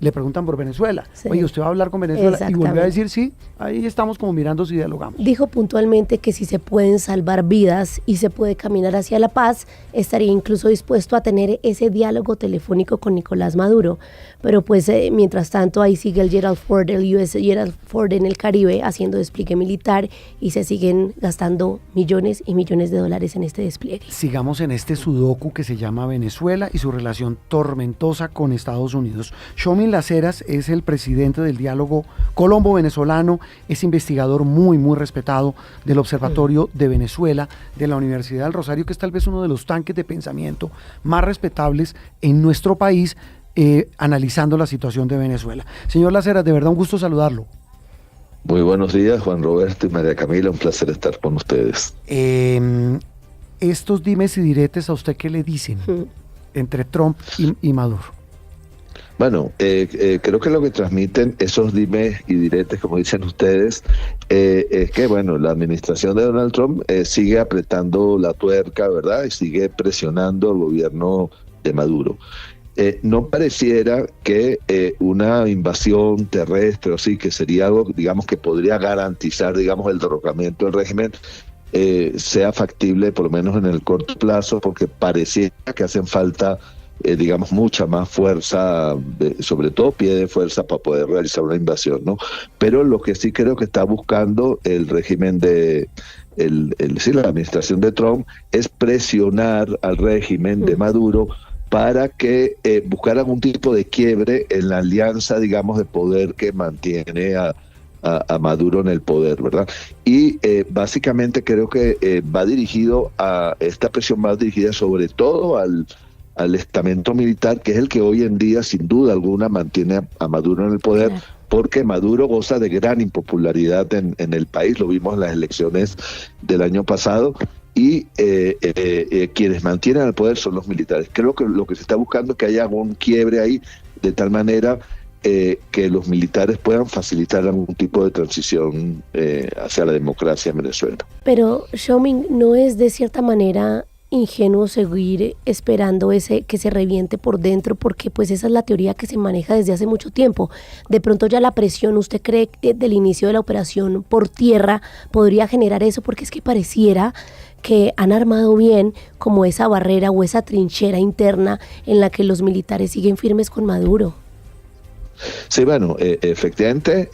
Speaker 2: le preguntan por Venezuela.
Speaker 3: Sí.
Speaker 2: Oye, ¿usted va a hablar con Venezuela? Y vuelve a
Speaker 3: Exactamente.
Speaker 2: decir sí, ahí estamos como mirando si dialogamos.
Speaker 3: dijo puntualmente que si se pueden salvar vidas y se puede caminar hacia la paz, estaría incluso dispuesto a tener ese diálogo telefónico con Nicolás Maduro. Pero pues mientras tanto ahí sigue el Gerald Ford, el US Gerald Ford en el Caribe haciendo despliegue militar y se siguen gastando millones y millones de dólares en este despliegue.
Speaker 2: Sigamos en este sudoku que se llama Venezuela y su relación tormentosa con Estados Unidos. Shomin Las Heras es el presidente del diálogo colombo-venezolano, es investigador muy respetado del Observatorio de Venezuela de la Universidad del Rosario, que es tal vez uno de los tanques de pensamiento más respetables en nuestro país, analizando la situación de Venezuela. Señor Las Heras, de verdad un gusto saludarlo.
Speaker 6: Muy buenos días, Juan Roberto y María Camila, un placer estar con ustedes.
Speaker 2: Estos dimes y diretes, ¿a usted qué le dicen entre Trump y Maduro?
Speaker 6: Bueno, creo que lo que transmiten esos dimes y diretes, como dicen ustedes, es que, bueno, la administración de Donald Trump sigue apretando la tuerca, ¿verdad? Y sigue presionando al gobierno de Maduro. No pareciera que una invasión terrestre, o sí, que sería algo, digamos, que podría garantizar, digamos, el derrocamiento del régimen, sea factible, por lo menos en el corto plazo, porque pareciera que hacen falta digamos, mucha más fuerza, sobre todo pie de fuerza para poder realizar una invasión, ¿no? Pero lo que sí creo que está buscando el régimen de la administración de Trump es presionar al régimen de Maduro para que buscar algún tipo de quiebre en la alianza, digamos, de poder que mantiene a Maduro en el poder, ¿verdad? Y básicamente creo que va dirigido a esta presión, va dirigida sobre todo al al estamento militar, que es el que hoy en día sin duda alguna mantiene a Maduro en el poder, claro, porque Maduro goza de gran impopularidad en el país, lo vimos en las elecciones del año pasado, y quienes mantienen al poder son los militares. Creo que lo que se está buscando es que haya un quiebre ahí, de tal manera que los militares puedan facilitar algún tipo de transición hacia la democracia en Venezuela.
Speaker 3: Pero, Xiaoming, ¿no es de cierta manera ingenuo seguir esperando que se reviente por dentro? Porque pues esa es la teoría que se maneja desde hace mucho tiempo. De pronto ya la presión, ¿usted cree que del inicio de la operación por tierra podría generar eso? Porque es que pareciera que han armado bien como esa barrera o esa trinchera interna en la que los militares siguen firmes con Maduro.
Speaker 6: Sí, bueno, efectivamente,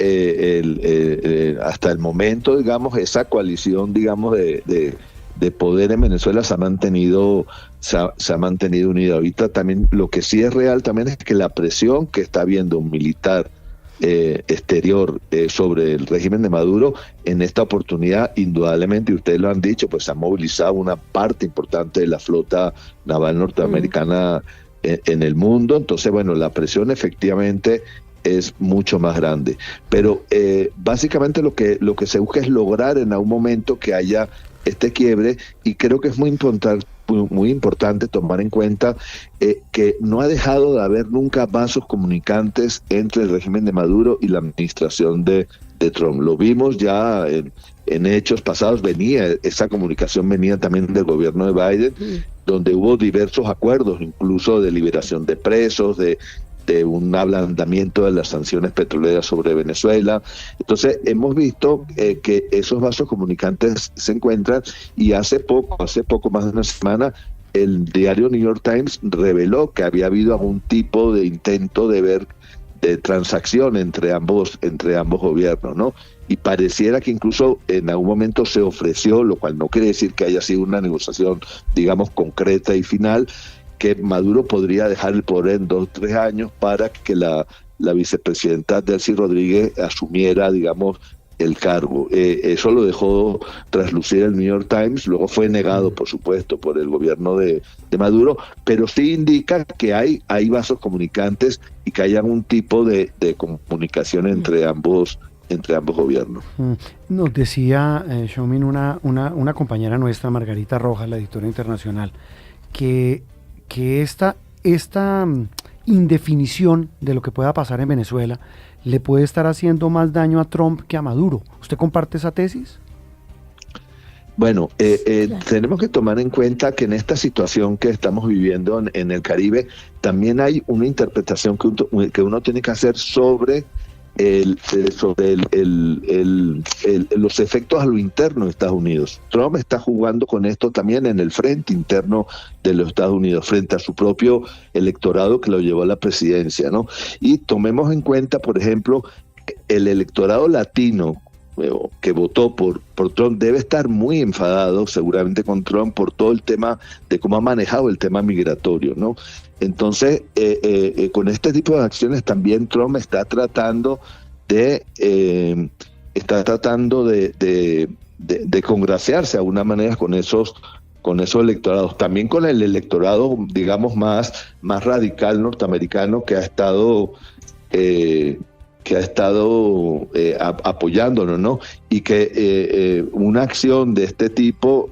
Speaker 6: hasta el momento, digamos, esa coalición, digamos, de poder en Venezuela se ha mantenido unida. Ahorita también, lo que sí es real también es que la presión que está habiendo un militar exterior sobre el régimen de Maduro, en esta oportunidad, indudablemente, y ustedes lo han dicho, pues se ha movilizado una parte importante de la flota naval norteamericana en el mundo. Entonces, bueno, la presión efectivamente es mucho más grande, pero básicamente lo que se busca es lograr en algún momento que haya este quiebre, y creo que es muy importante tomar en cuenta que no ha dejado de haber nunca vasos comunicantes entre el régimen de Maduro y la administración de Trump. Lo vimos ya en hechos pasados, esa comunicación venía también del gobierno de Biden, donde hubo diversos acuerdos, incluso de liberación de presos, de un ablandamiento de las sanciones petroleras sobre Venezuela. Entonces hemos visto que esos vasos comunicantes se encuentran, y hace poco, más de una semana, el diario New York Times reveló que había habido algún tipo de intento de transacción entre ambos gobiernos, ¿no? Y pareciera que incluso en algún momento se ofreció, lo cual no quiere decir que haya sido una negociación, digamos, concreta y final, que Maduro podría dejar el poder en 2 o 3 años para que la vicepresidenta Delcy Rodríguez asumiera, digamos, el cargo. Eso lo dejó traslucir el New York Times, luego fue negado, por supuesto, por el gobierno de Maduro, pero sí indica que hay vasos comunicantes y que hay algún tipo de comunicación entre ambos gobiernos.
Speaker 2: Nos decía, Xiaoming, una compañera nuestra, Margarita Rojas, la editora internacional, que esta indefinición de lo que pueda pasar en Venezuela le puede estar haciendo más daño a Trump que a Maduro. ¿Usted comparte esa tesis?
Speaker 6: Bueno, tenemos que tomar en cuenta que en esta situación que estamos viviendo en el Caribe, también hay una interpretación que uno tiene que hacer sobre los efectos a lo interno de Estados Unidos. Trump está jugando con esto también en el frente interno de los Estados Unidos, frente a su propio electorado que lo llevó a la presidencia, ¿no? Y tomemos en cuenta, por ejemplo, el electorado latino que votó por Trump debe estar muy enfadado seguramente con Trump por todo el tema de cómo ha manejado el tema migratorio, ¿no? Entonces, con este tipo de acciones también Trump está tratando de congraciarse de alguna manera con esos electorados, también con el electorado, digamos, más radical norteamericano que ha estado apoyándolo, ¿no? Y que una acción de este tipo,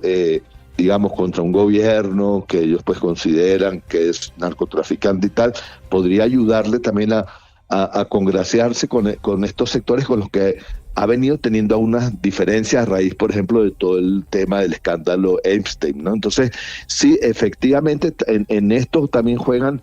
Speaker 6: digamos, contra un gobierno que ellos pues consideran que es narcotraficante y tal, podría ayudarle también a congraciarse con estos sectores con los que ha venido teniendo unas diferencias a raíz, por ejemplo, de todo el tema del escándalo Epstein, ¿no? Entonces, sí, efectivamente, en esto también juegan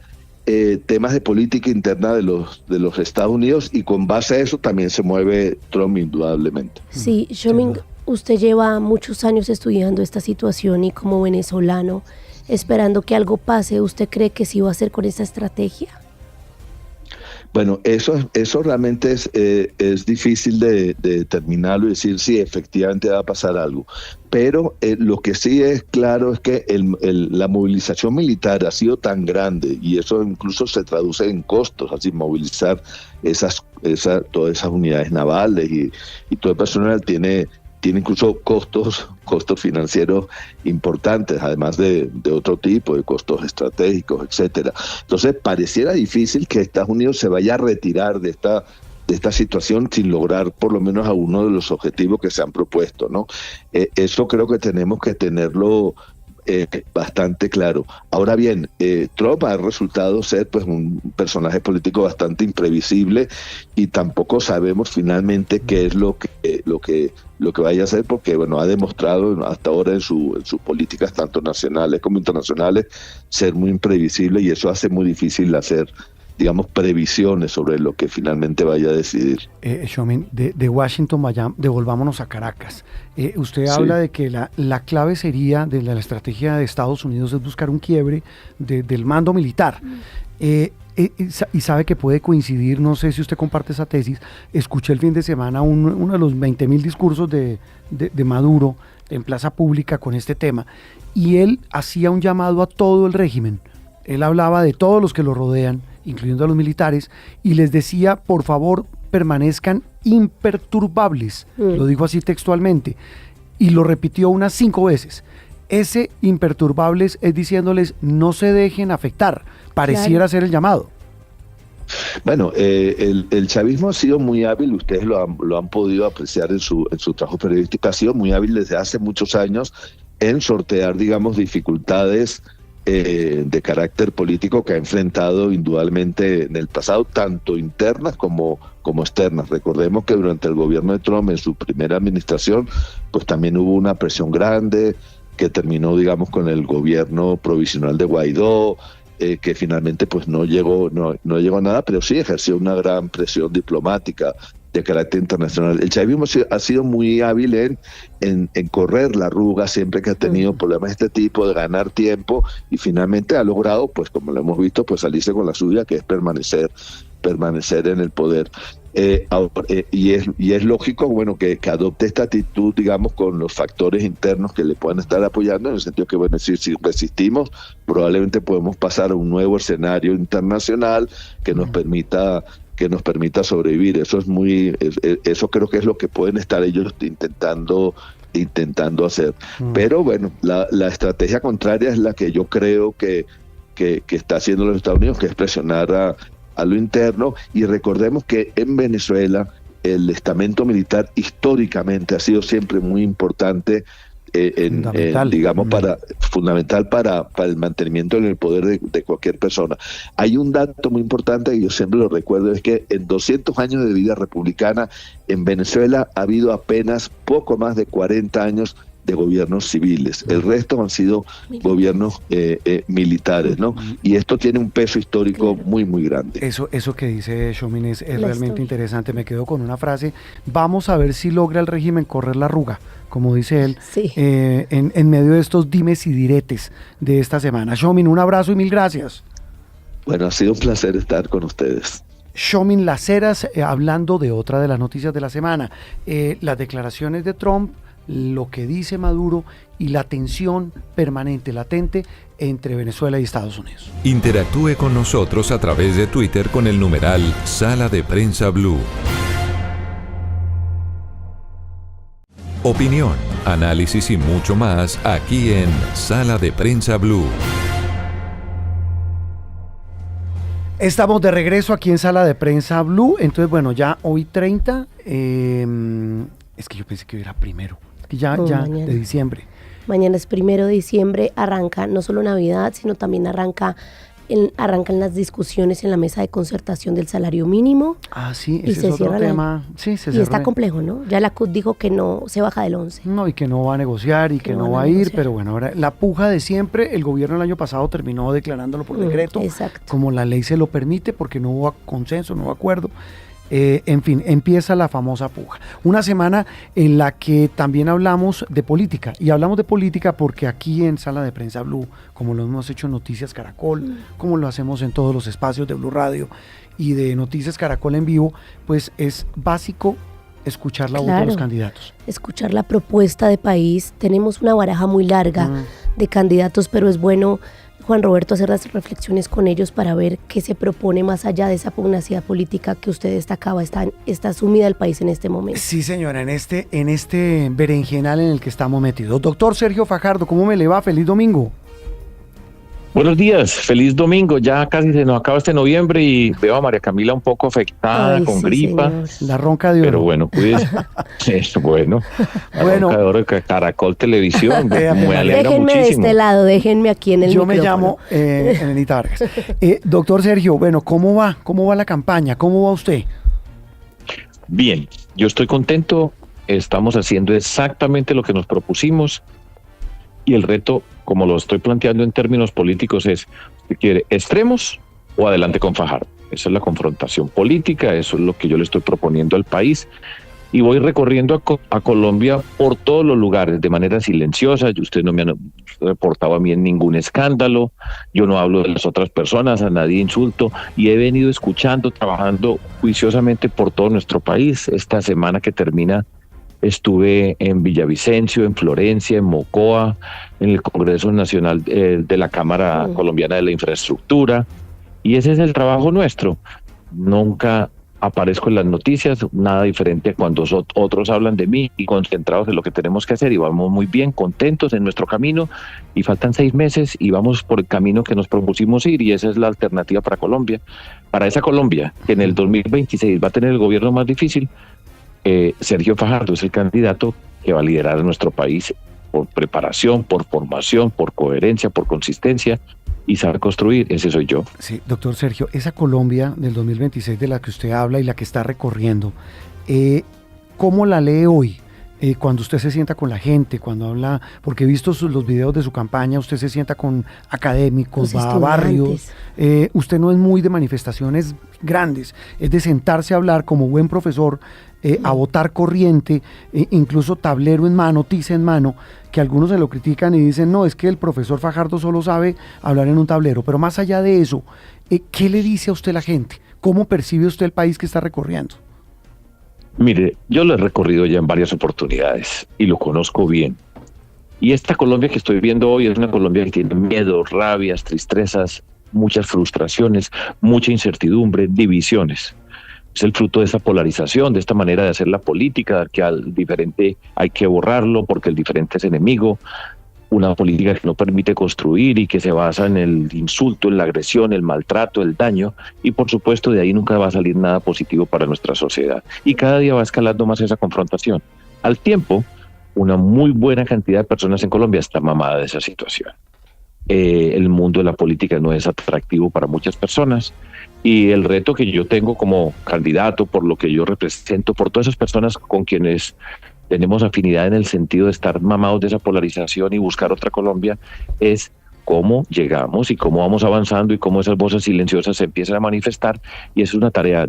Speaker 6: temas de política interna de los Estados Unidos, y con base a eso también se mueve Trump indudablemente.
Speaker 3: Sí, Xiaoming, usted lleva muchos años estudiando esta situación y como venezolano, esperando que algo pase, ¿usted cree que sí va a hacer con esta estrategia?
Speaker 6: Bueno, eso realmente es difícil de determinarlo y decir si efectivamente va a pasar algo. Pero lo que sí es claro es que la movilización militar ha sido tan grande, y eso incluso se traduce en costos, así movilizar todas esas unidades navales y todo el personal tiene tiene incluso costos financieros importantes, además de otro tipo, de costos estratégicos, etcétera. Entonces, pareciera difícil que Estados Unidos se vaya a retirar de esta situación sin lograr por lo menos alguno de los objetivos que se han propuesto, ¿no? Eso creo que tenemos que tenerlo bastante claro. Ahora bien, Trump ha resultado ser pues un personaje político bastante imprevisible y tampoco sabemos finalmente qué es lo que vaya a hacer, porque bueno, ha demostrado hasta ahora en sus políticas tanto nacionales como internacionales ser muy imprevisible, y eso hace muy difícil hacer, digamos, previsiones sobre lo que finalmente vaya a decidir.
Speaker 2: Xiomín, de Washington devolvámonos a Caracas. Usted habla de que la clave sería de la estrategia de Estados Unidos es buscar un quiebre del mando militar. Y sabe que puede coincidir, no sé si usted comparte esa tesis. Escuché el fin de semana uno de los 20.000 discursos de Maduro en plaza pública con este tema, y él hacía un llamado a todo el régimen. Él hablaba de todos los que lo rodean, incluyendo a los militares, y les decía, por favor, permanezcan imperturbables. Lo dijo así textualmente, y lo repitió unas 5 veces. Ese imperturbables es diciéndoles, no se dejen afectar. Pareciera ser el llamado.
Speaker 6: Bueno, el chavismo ha sido muy hábil, ustedes lo han podido apreciar en su trabajo periodístico, ha sido muy hábil desde hace muchos años en sortear, digamos, dificultades de carácter político que ha enfrentado indudablemente en el pasado, tanto internas como externas. Recordemos que durante el gobierno de Trump, en su primera administración, pues también hubo una presión grande que terminó, digamos, con el gobierno provisional de Guaidó, que finalmente pues no llegó a nada, pero sí ejerció una gran presión diplomática de carácter internacional. El chavismo ha sido muy hábil en correr la arruga siempre que ha tenido problemas de este tipo, de ganar tiempo, y finalmente ha logrado, pues como lo hemos visto, pues salirse con la suya, que es permanecer en el poder. Y es lógico, bueno, que adopte esta actitud, digamos, con los factores internos que le puedan estar apoyando, en el sentido que, bueno, si resistimos, probablemente podemos pasar a un nuevo escenario internacional que nos permita sobrevivir. Eso creo que es lo que pueden estar ellos intentando hacer. Pero bueno, la estrategia contraria es la que yo creo que está haciendo los Estados Unidos, que es presionar a lo interno. Y recordemos que en Venezuela el estamento militar históricamente ha sido siempre muy importante, fundamental para el mantenimiento en el poder de cualquier persona. Hay un dato muy importante que yo siempre lo recuerdo, es que en 200 años de vida republicana en Venezuela ha habido apenas poco más de 40 años de gobiernos civiles. El resto han sido gobiernos militares, ¿no? Y esto tiene un peso histórico muy, muy grande.
Speaker 2: Eso que dice Xiomín es realmente interesante. Me quedo con una frase: vamos a ver si logra el régimen correr la arruga, como dice él, en medio de estos dimes y diretes de esta semana. Xiomín, un abrazo y mil gracias.
Speaker 6: Bueno, ha sido un placer estar con ustedes.
Speaker 2: Xiomín Laceras, hablando de otra de las noticias de la semana, las declaraciones de Trump, lo que dice Maduro y la tensión permanente, latente, entre Venezuela y Estados Unidos.
Speaker 1: Interactúe con nosotros a través de Twitter con el numeral Sala de Prensa Blue. Opinión, análisis y mucho más aquí en Sala de Prensa Blue.
Speaker 2: Estamos de regreso aquí en Sala de Prensa Blue. Entonces, bueno, ya hoy 30, es que yo pensé que hoy era primero, que ya de diciembre.
Speaker 3: Mañana es 1 de diciembre, arranca no solo Navidad, sino también arrancan las discusiones en la mesa de concertación del salario mínimo.
Speaker 2: Ah, sí, ese es otro tema. Sí,
Speaker 3: y está complejo, ¿no? Ya la CUT dijo que no se baja del 11.
Speaker 2: No, y que no va a negociar y que no va a ir, pero bueno, ahora la puja de siempre. El gobierno el año pasado terminó declarándolo por decreto, como la ley se lo permite, porque no hubo consenso, no hubo acuerdo. En fin, empieza la famosa puja. Una semana en la que también hablamos de política, y hablamos de política porque aquí en Sala de Prensa Blue, como lo hemos hecho en Noticias Caracol, como lo hacemos en todos los espacios de Blue Radio y de Noticias Caracol en vivo, pues es básico escuchar la voz de los candidatos.
Speaker 3: Escuchar la propuesta de país. Tenemos una baraja muy larga de candidatos, pero es bueno Juan Roberto, hacer las reflexiones con ellos para ver qué se propone más allá de esa pugnacidad política que usted destacaba, está sumida el país en este momento.
Speaker 2: Sí, señora, en este berenjenal en el que estamos metidos. Doctor Sergio Fajardo, ¿cómo me le va? Feliz domingo.
Speaker 7: Buenos días, feliz domingo. Ya casi se nos acaba este noviembre y veo a María Camila un poco afectada, con gripa.
Speaker 3: Señor.
Speaker 2: La ronca de oro.
Speaker 7: Pero bueno, cuídese. Bueno, la ronca de oro de Caracol Televisión. Me alegra
Speaker 3: Déjenme
Speaker 7: muchísimo.
Speaker 3: de este lado, déjenme aquí en el
Speaker 2: Yo
Speaker 3: micrófono.
Speaker 2: me llamo Enenita Vargas. Doctor Sergio, bueno, ¿cómo va? ¿Cómo va la campaña? ¿Cómo va usted?
Speaker 7: Bien, yo estoy contento. Estamos haciendo exactamente lo que nos propusimos. Y el reto, como lo estoy planteando en términos políticos, es: ¿usted quiere extremos o adelante con Fajardo? Esa es la confrontación política, eso es lo que yo le estoy proponiendo al país. Y voy recorriendo a Colombia por todos los lugares de manera silenciosa. Ustedes no me han reportado a mí en ningún escándalo. Yo no hablo de las otras personas, a nadie insulto. Y he venido escuchando, trabajando juiciosamente por todo nuestro país. Esta semana que termina estuve en Villavicencio, en Florencia, en Mocoa, en el Congreso Nacional de la Cámara Colombiana de la Infraestructura. Y ese es el trabajo nuestro. Nunca aparezco en las noticias, nada diferente a cuando otros hablan de mí, y concentrados en lo que tenemos que hacer, y vamos muy bien, contentos en nuestro camino, y faltan 6 meses y vamos por el camino que nos propusimos ir, y esa es la alternativa para Colombia. Para esa Colombia, que en el 2026 va a tener el gobierno más difícil, Sergio Fajardo es el candidato que va a liderar a nuestro país por preparación, por formación, por coherencia, por consistencia, y sabe construir. Ese soy yo.
Speaker 2: Sí, doctor Sergio, esa Colombia del 2026 de la que usted habla y la que está recorriendo, ¿cómo la lee hoy? Cuando usted se sienta con la gente, cuando habla, porque he visto los videos de su campaña, usted se sienta con académicos, va a barrios, usted no es muy de manifestaciones grandes, es de sentarse a hablar como buen profesor, a votar corriente, incluso tablero en mano, tiza en mano, que algunos se lo critican y dicen, no, es que el profesor Fajardo solo sabe hablar en un tablero, pero más allá de eso, ¿qué le dice a usted la gente? ¿Cómo percibe usted el país que está recorriendo?
Speaker 7: Mire, yo lo he recorrido ya en varias oportunidades y lo conozco bien. Y esta Colombia que estoy viendo hoy es una Colombia que tiene miedo, rabias, tristezas, muchas frustraciones, mucha incertidumbre, divisiones. Es el fruto de esa polarización, de esta manera de hacer la política, que al diferente hay que borrarlo porque el diferente es enemigo. Una política que no permite construir y que se basa en el insulto, en la agresión, el maltrato, el daño, y por supuesto de ahí nunca va a salir nada positivo para nuestra sociedad. Y cada día va escalando más esa confrontación. Al tiempo, una muy buena cantidad de personas en Colombia está mamada de esa situación. El mundo de la política no es atractivo para muchas personas, y el reto que yo tengo como candidato, por lo que yo represento, por todas esas personas con quienes tenemos afinidad en el sentido de estar mamados de esa polarización y buscar otra Colombia, es cómo llegamos y cómo vamos avanzando y cómo esas voces silenciosas se empiezan a manifestar. Y es una tarea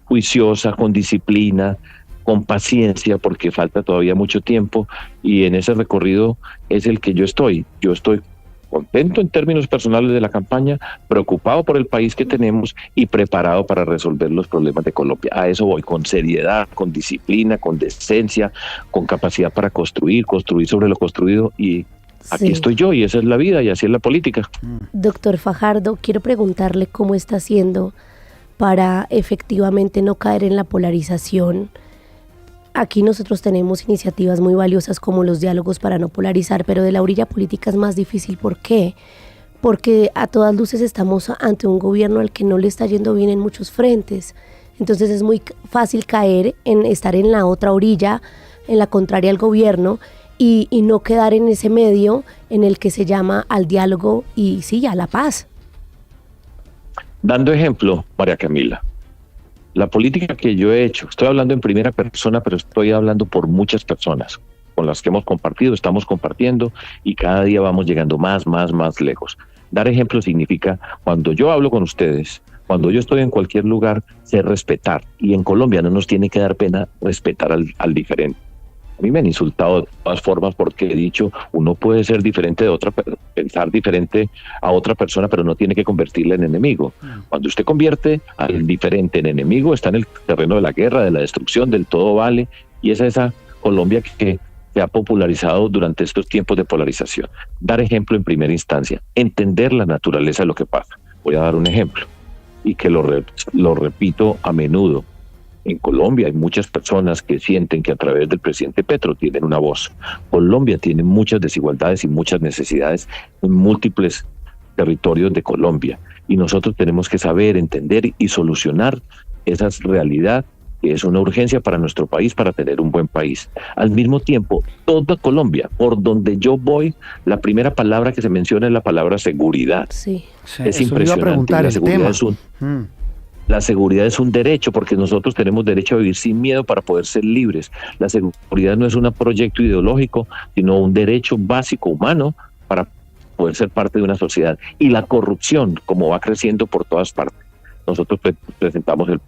Speaker 7: juiciosa, con disciplina, con paciencia, porque falta todavía mucho tiempo, y en ese recorrido es el que yo estoy. Yo estoy contento en términos personales de la campaña, preocupado por el país que tenemos y preparado para resolver los problemas de Colombia. A eso voy, con seriedad, con disciplina, con decencia, con capacidad para construir sobre lo construido, y aquí estoy yo, y esa es la vida y así es la política.
Speaker 3: Doctor Fajardo, quiero preguntarle cómo está haciendo para efectivamente no caer en la polarización. Aquí nosotros tenemos iniciativas muy valiosas como los diálogos para no polarizar, pero de la orilla política es más difícil. ¿Por qué? Porque a todas luces estamos ante un gobierno al que no le está yendo bien en muchos frentes. Entonces es muy fácil caer en estar en la otra orilla, en la contraria al gobierno, y no quedar en ese medio en el que se llama al diálogo y sí, a la paz.
Speaker 7: Dando ejemplo, María Camila, la política que yo he hecho, estoy hablando en primera persona, pero estoy hablando por muchas personas con las que hemos compartido, estamos compartiendo, y cada día vamos llegando más lejos. Dar ejemplo significa, cuando yo hablo con ustedes, cuando yo estoy en cualquier lugar, ser respetar. Y en Colombia no nos tiene que dar pena respetar al diferente. A mí me han insultado de todas formas porque he dicho, uno puede ser diferente de otra, pensar diferente a otra persona, pero no tiene que convertirla en enemigo. Cuando usted convierte al diferente en enemigo, está en el terreno de la guerra, de la destrucción, del todo vale, y es esa Colombia que se ha popularizado durante estos tiempos de polarización. Dar ejemplo en primera instancia, entender la naturaleza de lo que pasa. Voy a dar un ejemplo y que lo repito a menudo. En Colombia hay muchas personas que sienten que a través del presidente Petro tienen una voz. Colombia tiene muchas desigualdades y muchas necesidades en múltiples territorios de Colombia. Y nosotros tenemos que saber, entender y solucionar esa realidad que es una urgencia para nuestro país, para tener un buen país. Al mismo tiempo, toda Colombia, por donde yo voy, la primera palabra que se menciona es la palabra seguridad.
Speaker 3: Sí.
Speaker 7: Es impresionante. La seguridad es un derecho, porque nosotros tenemos derecho a vivir sin miedo para poder ser libres. La seguridad no es un proyecto ideológico, sino un derecho básico humano para poder ser parte de una sociedad. Y la corrupción, como va creciendo por todas partes. Nosotros presentamos el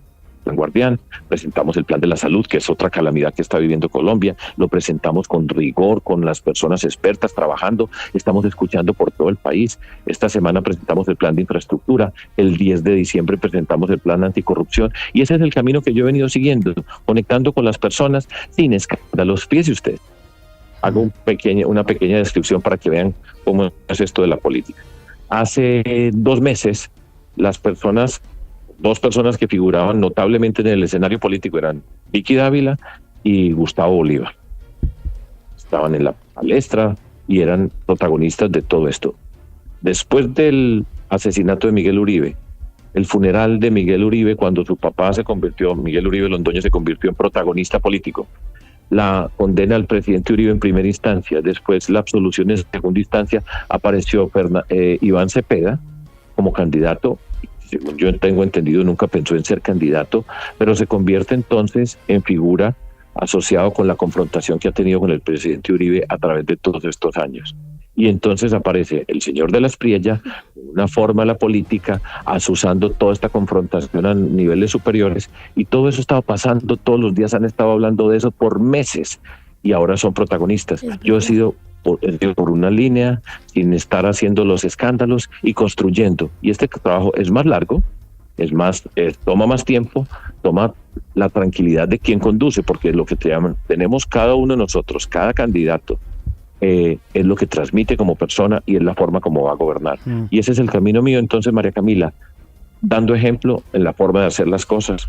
Speaker 7: Plan Guardián, presentamos el Plan de la Salud, que es otra calamidad que está viviendo Colombia, lo presentamos con rigor, con las personas expertas trabajando, estamos escuchando por todo el país. Esta semana presentamos el Plan de Infraestructura, el 10 de diciembre presentamos el Plan Anticorrupción, y ese es el camino que yo he venido siguiendo, conectando con las personas sin escándalos. Fíjese usted, hago una pequeña descripción para que vean cómo es esto de la política. Hace 2 meses, dos personas que figuraban notablemente en el escenario político eran Vicky Dávila y Gustavo Bolívar. Estaban en la palestra y eran protagonistas de todo esto. Después del asesinato de Miguel Uribe, el funeral de Miguel Uribe, cuando su papá Miguel Uribe Londoño se convirtió en protagonista político, la condena al presidente Uribe en primera instancia, después la absolución en segunda instancia, apareció Iván Cepeda como candidato. Según yo tengo entendido, nunca pensó en ser candidato, pero se convierte entonces en figura asociado con la confrontación que ha tenido con el presidente Uribe a través de todos estos años. Y entonces aparece el señor de la Espriella, una forma de la política, asusando toda esta confrontación a niveles superiores, y todo eso estaba pasando, todos los días han estado hablando de eso por meses, y ahora son protagonistas. Yo he sido por una línea, sin estar haciendo los escándalos y construyendo. Y este trabajo es más largo, toma más tiempo, toma la tranquilidad de quien conduce, porque lo que tenemos cada uno de nosotros, cada candidato, es lo que transmite como persona y es la forma como va a gobernar. Y ese es el camino mío. Entonces, María Camila, dando ejemplo en la forma de hacer las cosas,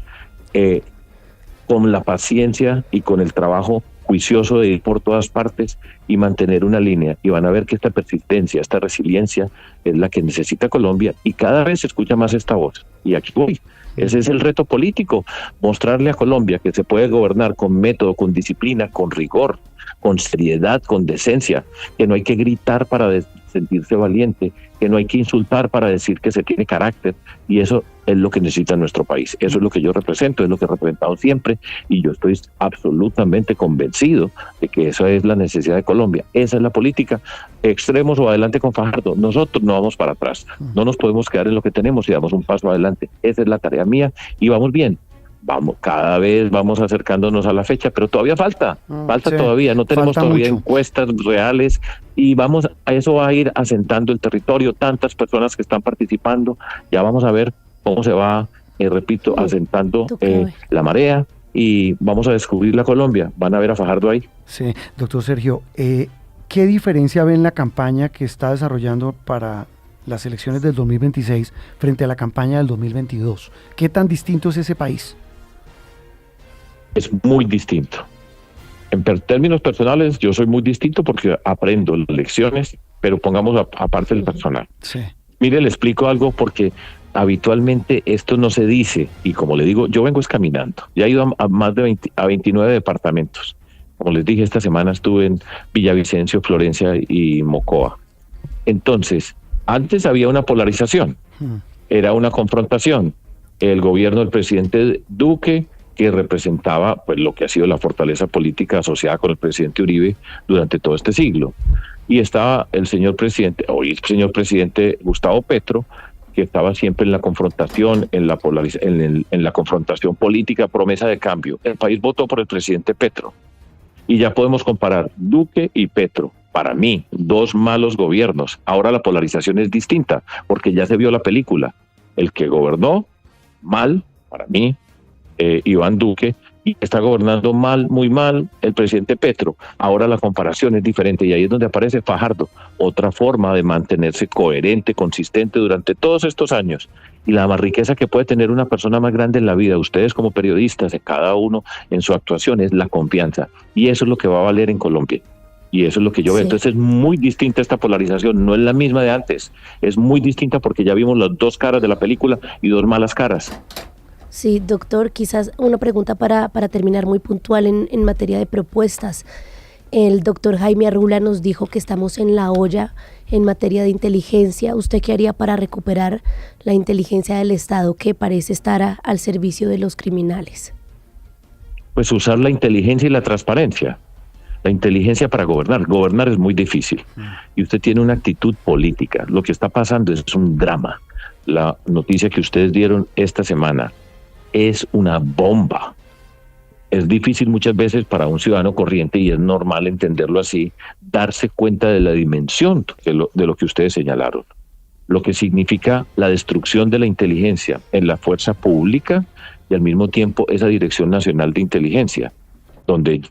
Speaker 7: con la paciencia y con el trabajo juicioso de ir por todas partes y mantener una línea, y van a ver que esta persistencia, esta resiliencia es la que necesita Colombia, y cada vez se escucha más esta voz, y aquí voy. Ese es el reto político, mostrarle a Colombia que se puede gobernar con método, con disciplina, con rigor, con seriedad, con decencia, que no hay que gritar para sentirse valiente, que no hay que insultar para decir que se tiene carácter, y eso es lo que necesita nuestro país. Eso es lo que yo represento, es lo que he representado siempre, y yo estoy absolutamente convencido de que esa es la necesidad de Colombia. Esa es la política. Extremos o adelante con Fajardo. Nosotros no vamos para atrás, no nos podemos quedar en lo que tenemos y damos un paso adelante. Esa es la tarea mía y vamos bien. Cada vez vamos acercándonos a la fecha, pero todavía falta sí, todavía, no tenemos todavía mucho. Encuestas reales, y eso va a ir asentando el territorio, tantas personas que están participando, ya vamos a ver cómo se va, repito, asentando la marea, y vamos a descubrir la Colombia, van a ver a Fajardo ahí.
Speaker 2: Sí, doctor Sergio, ¿qué diferencia ve en la campaña que está desarrollando para las elecciones del 2026 frente a la campaña del 2022? ¿Qué tan distinto es ese país?
Speaker 7: Es muy distinto. En términos personales, yo soy muy distinto porque aprendo lecciones, pero pongamos aparte el personal.
Speaker 2: Sí.
Speaker 7: Mire, le explico algo porque habitualmente esto no se dice, y como le digo, yo vengo caminando. Ya he ido a más de 29 departamentos. Como les dije, esta semana estuve en Villavicencio, Florencia y Mocoa. Entonces, antes había una polarización, era una confrontación. El gobierno del presidente Duque, que representaba pues lo que ha sido la fortaleza política asociada con el presidente Uribe durante todo este siglo. Y estaba el señor presidente Gustavo Petro, que estaba siempre en la confrontación, en la confrontación política, promesa de cambio. El país votó por el presidente Petro. Y ya podemos comparar Duque y Petro. Para mí, 2 malos gobiernos. Ahora la polarización es distinta, porque ya se vio la película. El que gobernó mal, para mí, Iván Duque, y está gobernando mal, muy mal, el presidente Petro. Ahora la comparación es diferente y ahí es donde aparece Fajardo, otra forma de mantenerse coherente, consistente durante todos estos años. Y la más riqueza que puede tener una persona más grande en la vida, ustedes como periodistas, de cada uno en su actuación, es la confianza. Y eso es lo que va a valer en Colombia. Y eso es lo que yo veo. Entonces es muy distinta esta polarización, no es la misma de antes. Es muy distinta porque ya vimos las dos caras de la película y dos malas caras.
Speaker 3: Sí, doctor, quizás una pregunta para terminar muy puntual en materia de propuestas. El doctor Jaime Arrula nos dijo que estamos en la olla en materia de inteligencia. ¿Usted qué haría para recuperar la inteligencia del Estado que parece estar al servicio de los criminales?
Speaker 7: Pues usar la inteligencia y la transparencia. La inteligencia para gobernar. Gobernar es muy difícil. Y usted tiene una actitud política. Lo que está pasando es un drama. La noticia que ustedes dieron esta semana es una bomba. Es difícil muchas veces para un ciudadano corriente, y es normal entenderlo así, darse cuenta de la dimensión de lo que ustedes señalaron. Lo que significa la destrucción de la inteligencia en la fuerza pública y al mismo tiempo esa Dirección Nacional de Inteligencia, donde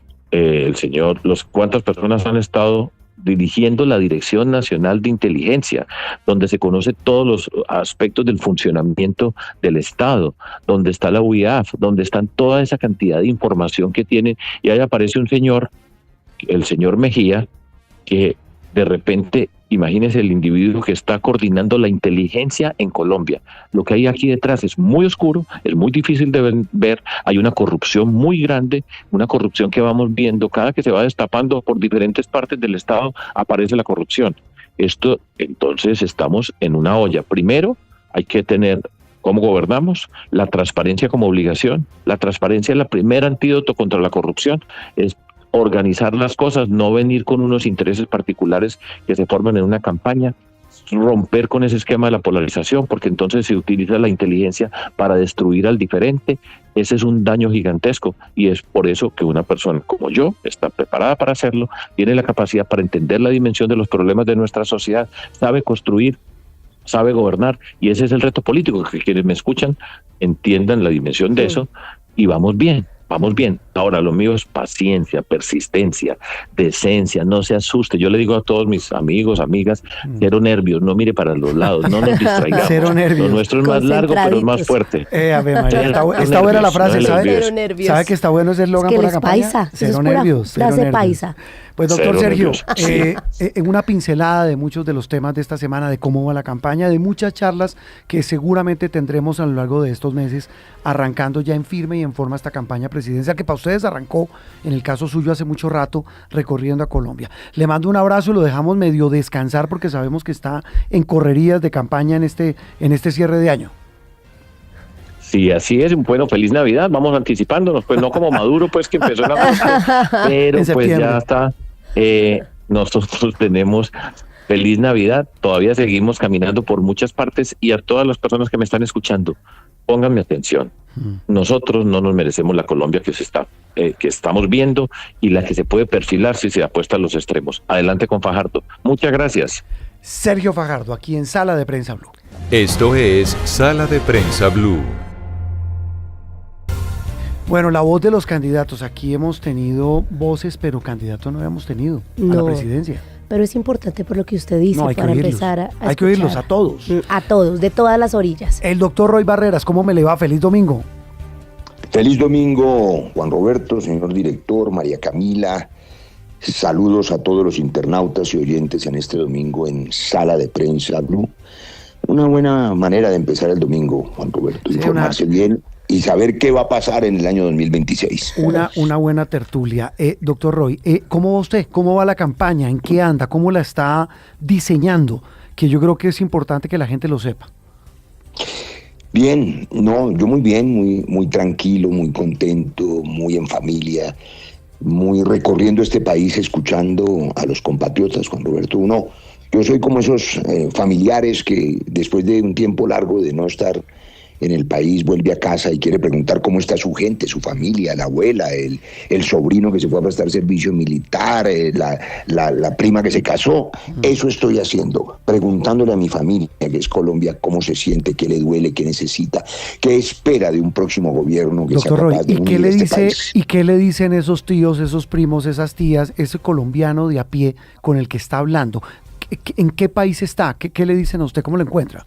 Speaker 7: cuántas personas han estado dirigiendo la Dirección Nacional de Inteligencia, donde se conoce todos los aspectos del funcionamiento del Estado, donde está la UIAF, donde están toda esa cantidad de información que tienen, y ahí aparece un señor, el señor Mejía, que de repente, imagínense el individuo que está coordinando la inteligencia en Colombia. Lo que hay aquí detrás es muy oscuro, es muy difícil de ver, hay una corrupción muy grande, una corrupción que vamos viendo, cada que se va destapando por diferentes partes del Estado, aparece la corrupción. Esto, entonces, estamos en una olla. Primero, hay que tener cómo gobernamos, la transparencia como obligación. La transparencia es el primer antídoto contra la corrupción, es organizar las cosas, no venir con unos intereses particulares que se forman en una campaña, romper con ese esquema de la polarización, porque entonces se utiliza la inteligencia para destruir al diferente. Ese es un daño gigantesco, y es por eso que una persona como yo está preparada para hacerlo, tiene la capacidad para entender la dimensión de los problemas de nuestra sociedad, sabe construir, sabe gobernar, y ese es el reto político, que quienes me escuchan entiendan la dimensión de eso, y vamos bien. Vamos bien. Ahora, lo mío es paciencia, persistencia, decencia, no se asuste. Yo le digo a todos mis amigos, amigas, cero nervios, no mire para los lados, no nos distraigamos.
Speaker 2: Cero nervios.
Speaker 7: Lo nuestro es más largo, pero es más fuerte.
Speaker 2: Ave María, está buena la frase, ¿sabe?
Speaker 3: Cero nervios.
Speaker 2: ¿Sabe que está bueno ese eslogan
Speaker 3: Es que
Speaker 2: por la
Speaker 3: él es
Speaker 2: campaña?
Speaker 3: paisa.
Speaker 2: Cero nervios.
Speaker 3: Frase paisa.
Speaker 2: Pues doctor
Speaker 7: Cero
Speaker 2: Sergio,
Speaker 7: nervios.
Speaker 2: una pincelada de muchos de los temas de esta semana, de cómo va la campaña, de muchas charlas que seguramente tendremos a lo largo de estos meses, arrancando ya en firme y en forma esta campaña presidencial que para ustedes arrancó, en el caso suyo, hace mucho rato, recorriendo a Colombia. Le mando un abrazo y lo dejamos medio descansar porque sabemos que está en correrías de campaña en este cierre de año.
Speaker 7: Sí, así es. Bueno, feliz Navidad. Vamos anticipándonos, pues no como Maduro, pues que empezó en agosto, pero pues ya está. Nosotros tenemos feliz Navidad. Todavía seguimos caminando por muchas partes, y a todas las personas que me están escuchando, pónganme atención. Nosotros no nos merecemos la Colombia que estamos viendo, y la que se puede perfilar si se apuesta a los extremos. Adelante con Fajardo. Muchas gracias.
Speaker 2: Sergio Fajardo, aquí en Sala de Prensa Blue.
Speaker 1: Esto es Sala de Prensa Blue.
Speaker 2: Bueno, la voz de los candidatos. Aquí hemos tenido voces, pero candidatos no habíamos tenido a la presidencia.
Speaker 3: Pero es importante por lo que usted dice,
Speaker 2: No, hay
Speaker 3: para
Speaker 2: que oírlos.
Speaker 3: empezar a
Speaker 2: Hay que oírlos a todos.
Speaker 3: A todos, de todas las orillas.
Speaker 2: El doctor Roy Barreras, ¿cómo me le va? Feliz domingo.
Speaker 8: Feliz domingo, Juan Roberto, señor director, María Camila. Saludos a todos los internautas y oyentes en este domingo en Sala de Prensa Blue. Una buena manera de empezar el domingo, Juan Roberto,
Speaker 2: Sí,
Speaker 8: informarse bien y saber qué va a pasar en el año 2026.
Speaker 2: Una buena tertulia. Doctor Roy, ¿cómo va usted? ¿Cómo va la campaña? ¿En qué anda? ¿Cómo la está diseñando? Que yo creo que es importante que la gente lo sepa.
Speaker 8: Bien, no, yo muy bien, muy tranquilo, muy contento, muy en familia, muy recorriendo este país, escuchando a los compatriotas, Juan Roberto. Yo soy como esos familiares que después de un tiempo largo de no estar en el país vuelve a casa y quiere preguntar cómo está su gente, su familia, la abuela, el sobrino que se fue a prestar servicio militar, la prima que se casó. Eso estoy haciendo, preguntándole a mi familia, que es Colombia, cómo se siente, qué le duele, qué necesita, qué espera de un próximo gobierno que
Speaker 2: Doctor
Speaker 8: sea capaz
Speaker 2: Roy,
Speaker 8: de unir este país.
Speaker 2: ¿y qué le dicen esos tíos, esos primos, esas tías, ese colombiano de a pie con el que está hablando? ¿En qué país está? ¿Qué le dicen a usted? ¿Cómo lo encuentra?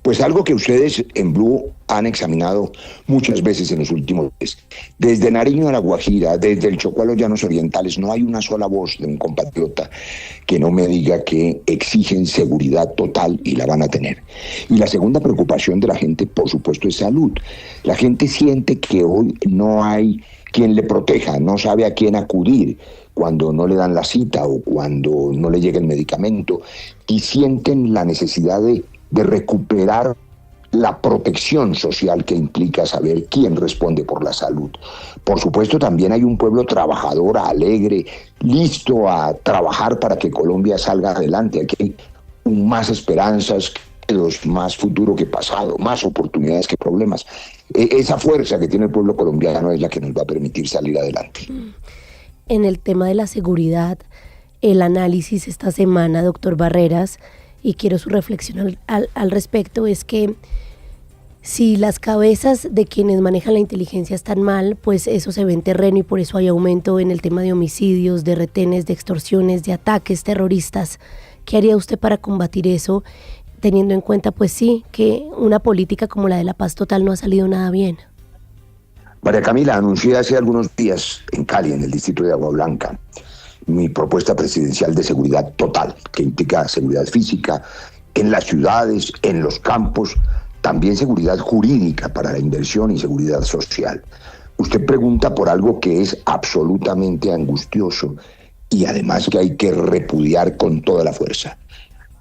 Speaker 8: Pues algo que ustedes en Blue han examinado muchas veces en los últimos meses. Desde Nariño a La Guajira, desde el Chocó a los Llanos Orientales, no hay una sola voz de un compatriota que no me diga que exigen seguridad total y la van a tener. Y la segunda preocupación de la gente, por supuesto, es salud. La gente siente que hoy no hay quien le proteja, no sabe a quién acudir cuando no le dan la cita o cuando no le llega el medicamento, y sienten la necesidad de recuperar la protección social que implica saber quién responde por la salud. Por supuesto, también hay un pueblo trabajador, alegre, listo a trabajar para que Colombia salga adelante. Aquí hay más esperanzas, más futuro que pasado, más oportunidades que problemas. Esa fuerza que tiene el pueblo colombiano es la que nos va a permitir salir adelante.
Speaker 3: En el tema de la seguridad, el análisis esta semana, doctor Barreras, y quiero su reflexión al respecto, es que si las cabezas de quienes manejan la inteligencia están mal, pues eso se ve en terreno y por eso hay aumento en el tema de homicidios, de retenes, de extorsiones, de ataques terroristas. ¿Qué haría usted para combatir eso, teniendo en cuenta, pues sí, que una política como la de la paz total no ha salido nada bien?
Speaker 8: María Camila, anuncié hace algunos días en Cali, en el distrito de Agua Blanca, mi propuesta presidencial de seguridad total, que implica seguridad física en las ciudades, en los campos, también seguridad jurídica para la inversión y seguridad social. Usted pregunta por algo que es absolutamente angustioso y además que hay que repudiar con toda la fuerza.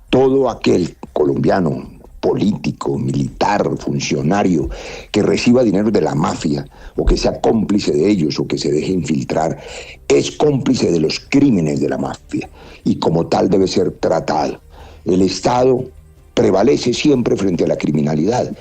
Speaker 8: Todo aquel colombiano, político, militar, funcionario, que reciba dinero de la mafia o que sea cómplice de ellos o que se deje infiltrar, es cómplice de los crímenes de la mafia y como tal debe ser tratado. El Estado prevalece siempre frente a la criminalidad,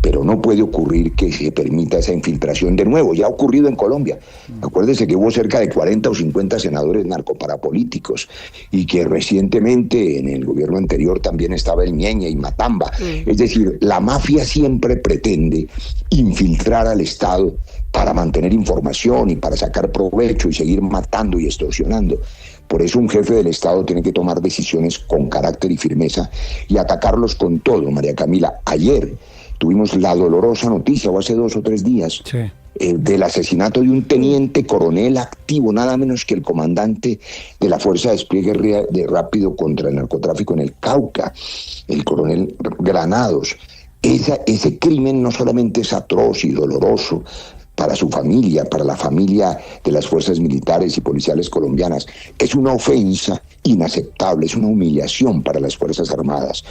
Speaker 8: pero no puede ocurrir que se permita esa infiltración de nuevo. Ya ha ocurrido en Colombia. Acuérdese que hubo cerca de 40 o 50 senadores narcoparapolíticos y que recientemente en el gobierno anterior también estaba el Ñeñe y Matamba. Es decir, la mafia siempre pretende infiltrar al Estado para mantener información y para sacar provecho y seguir matando y extorsionando. Por eso un jefe del Estado tiene que tomar decisiones con carácter y firmeza y atacarlos con todo, María Camila. Ayer tuvimos la dolorosa noticia, o hace 2 o 3 días,
Speaker 2: Sí.
Speaker 8: Del asesinato de un teniente coronel activo, nada menos que el comandante de la Fuerza de Despliegue Rápido contra el Narcotráfico en el Cauca, el coronel Granados. Ese crimen no solamente es atroz y doloroso para su familia, para la familia de las fuerzas militares y policiales colombianas, es una ofensa inaceptable, es una humillación para las Fuerzas Armadas.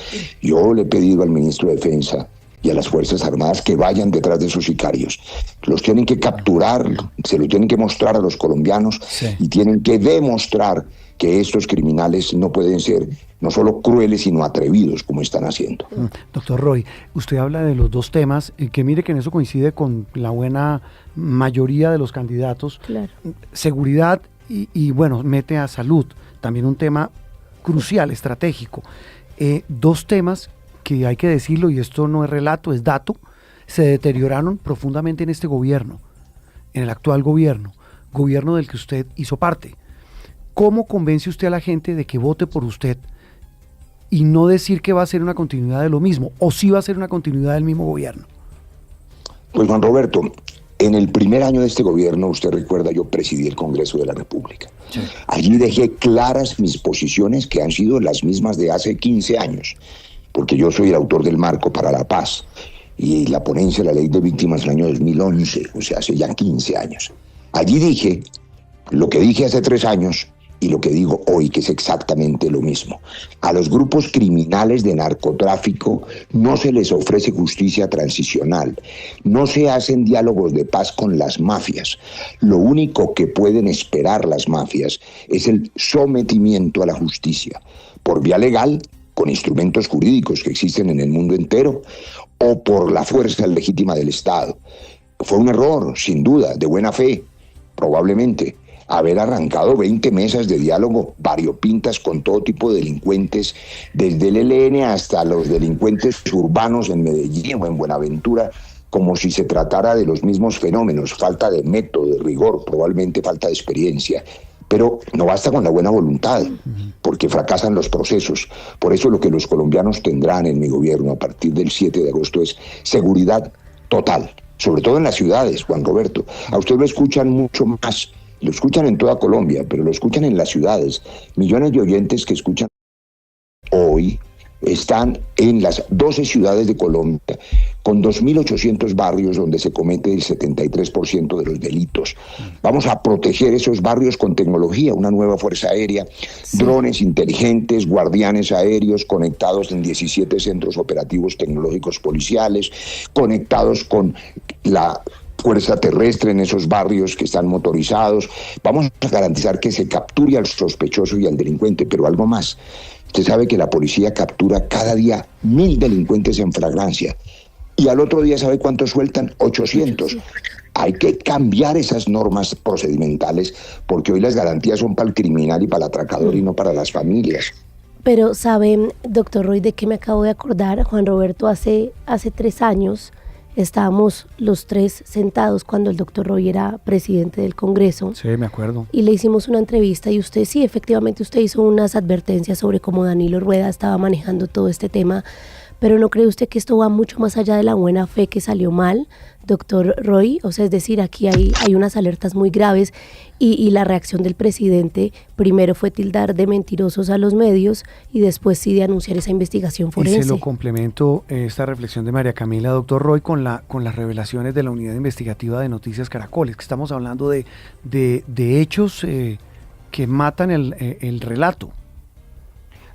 Speaker 8: Yo le he pedido al ministro de Defensa y a las Fuerzas Armadas que vayan detrás de esos sicarios. Los tienen que capturar, se lo tienen que mostrar a los colombianos, sí, y tienen que demostrar que estos criminales no pueden ser no solo crueles, sino atrevidos, como están haciendo.
Speaker 2: Doctor Roy, usted habla de los dos temas, que mire que en eso coincide con la buena mayoría de los candidatos.
Speaker 3: Claro.
Speaker 2: Seguridad y bueno, mete a salud, también un tema crucial, estratégico. Dos temas que hay que decirlo, y esto no es relato, es dato, se deterioraron profundamente en este gobierno, en el actual gobierno del que usted hizo parte. ¿Cómo convence usted a la gente de que vote por usted y no decir que va a ser una continuidad de lo mismo, o sí va a ser una continuidad del mismo gobierno?
Speaker 8: Pues Juan Roberto, en el primer año de este gobierno, usted recuerda, yo presidí el Congreso de la República. Sí. Allí dejé claras mis posiciones, que han sido las mismas de hace 15 años. Porque yo soy el autor del Marco para la Paz y la ponencia de la Ley de Víctimas del año 2011, o sea, hace ya 15 años. Allí dije lo que dije hace 3 años y lo que digo hoy, que es exactamente lo mismo. A los grupos criminales de narcotráfico no se les ofrece justicia transicional, no se hacen diálogos de paz con las mafias. Lo único que pueden esperar las mafias es el sometimiento a la justicia, por vía legal, con instrumentos jurídicos que existen en el mundo entero, o por la fuerza legítima del Estado. Fue un error, sin duda, de buena fe, probablemente, haber arrancado 20 mesas de diálogo variopintas con todo tipo de delincuentes, desde el ELN hasta los delincuentes urbanos en Medellín o en Buenaventura, como si se tratara de los mismos fenómenos, falta de método, de rigor, probablemente falta de experiencia. Pero no basta con la buena voluntad, porque fracasan los procesos. Por eso lo que los colombianos tendrán en mi gobierno a partir del 7 de agosto es seguridad total, sobre todo en las ciudades, Juan Roberto. A usted lo escuchan mucho más, lo escuchan en toda Colombia, pero lo escuchan en las ciudades. Millones de oyentes que escuchan hoy están en las 12 ciudades de Colombia, con 2.800 barrios donde se comete el 73% de los delitos. Vamos a proteger esos barrios con tecnología, una nueva fuerza aérea, drones inteligentes, guardianes aéreos conectados en 17 centros operativos tecnológicos policiales, conectados con la fuerza terrestre en esos barrios que están motorizados. Vamos a garantizar que se capture al sospechoso y al delincuente, pero algo más. Usted sabe que la policía captura cada día 1.000 delincuentes en flagrancia y al otro día, ¿sabe cuántos sueltan? 800. Hay que cambiar esas normas procedimentales porque hoy las garantías son para el criminal y para el atracador y no para las familias.
Speaker 3: Pero sabe, doctor Roy, de qué me acabo de acordar, Juan Roberto, hace 3 años estábamos los 3 sentados cuando el doctor Roy era presidente del Congreso.
Speaker 2: Sí, me acuerdo.
Speaker 3: Y le hicimos una entrevista y usted, sí, efectivamente usted hizo unas advertencias sobre cómo Danilo Rueda estaba manejando todo este tema, pero ¿no cree usted que esto va mucho más allá de la buena fe que salió mal, doctor Roy? O sea, es decir, aquí hay unas alertas muy graves y la reacción del presidente primero fue tildar de mentirosos a los medios y después sí de anunciar esa investigación forense.
Speaker 2: Y se lo complemento esta reflexión de María Camila, doctor Roy, con las revelaciones de la unidad investigativa de Noticias Caracoles, que estamos hablando de hechos que matan el relato.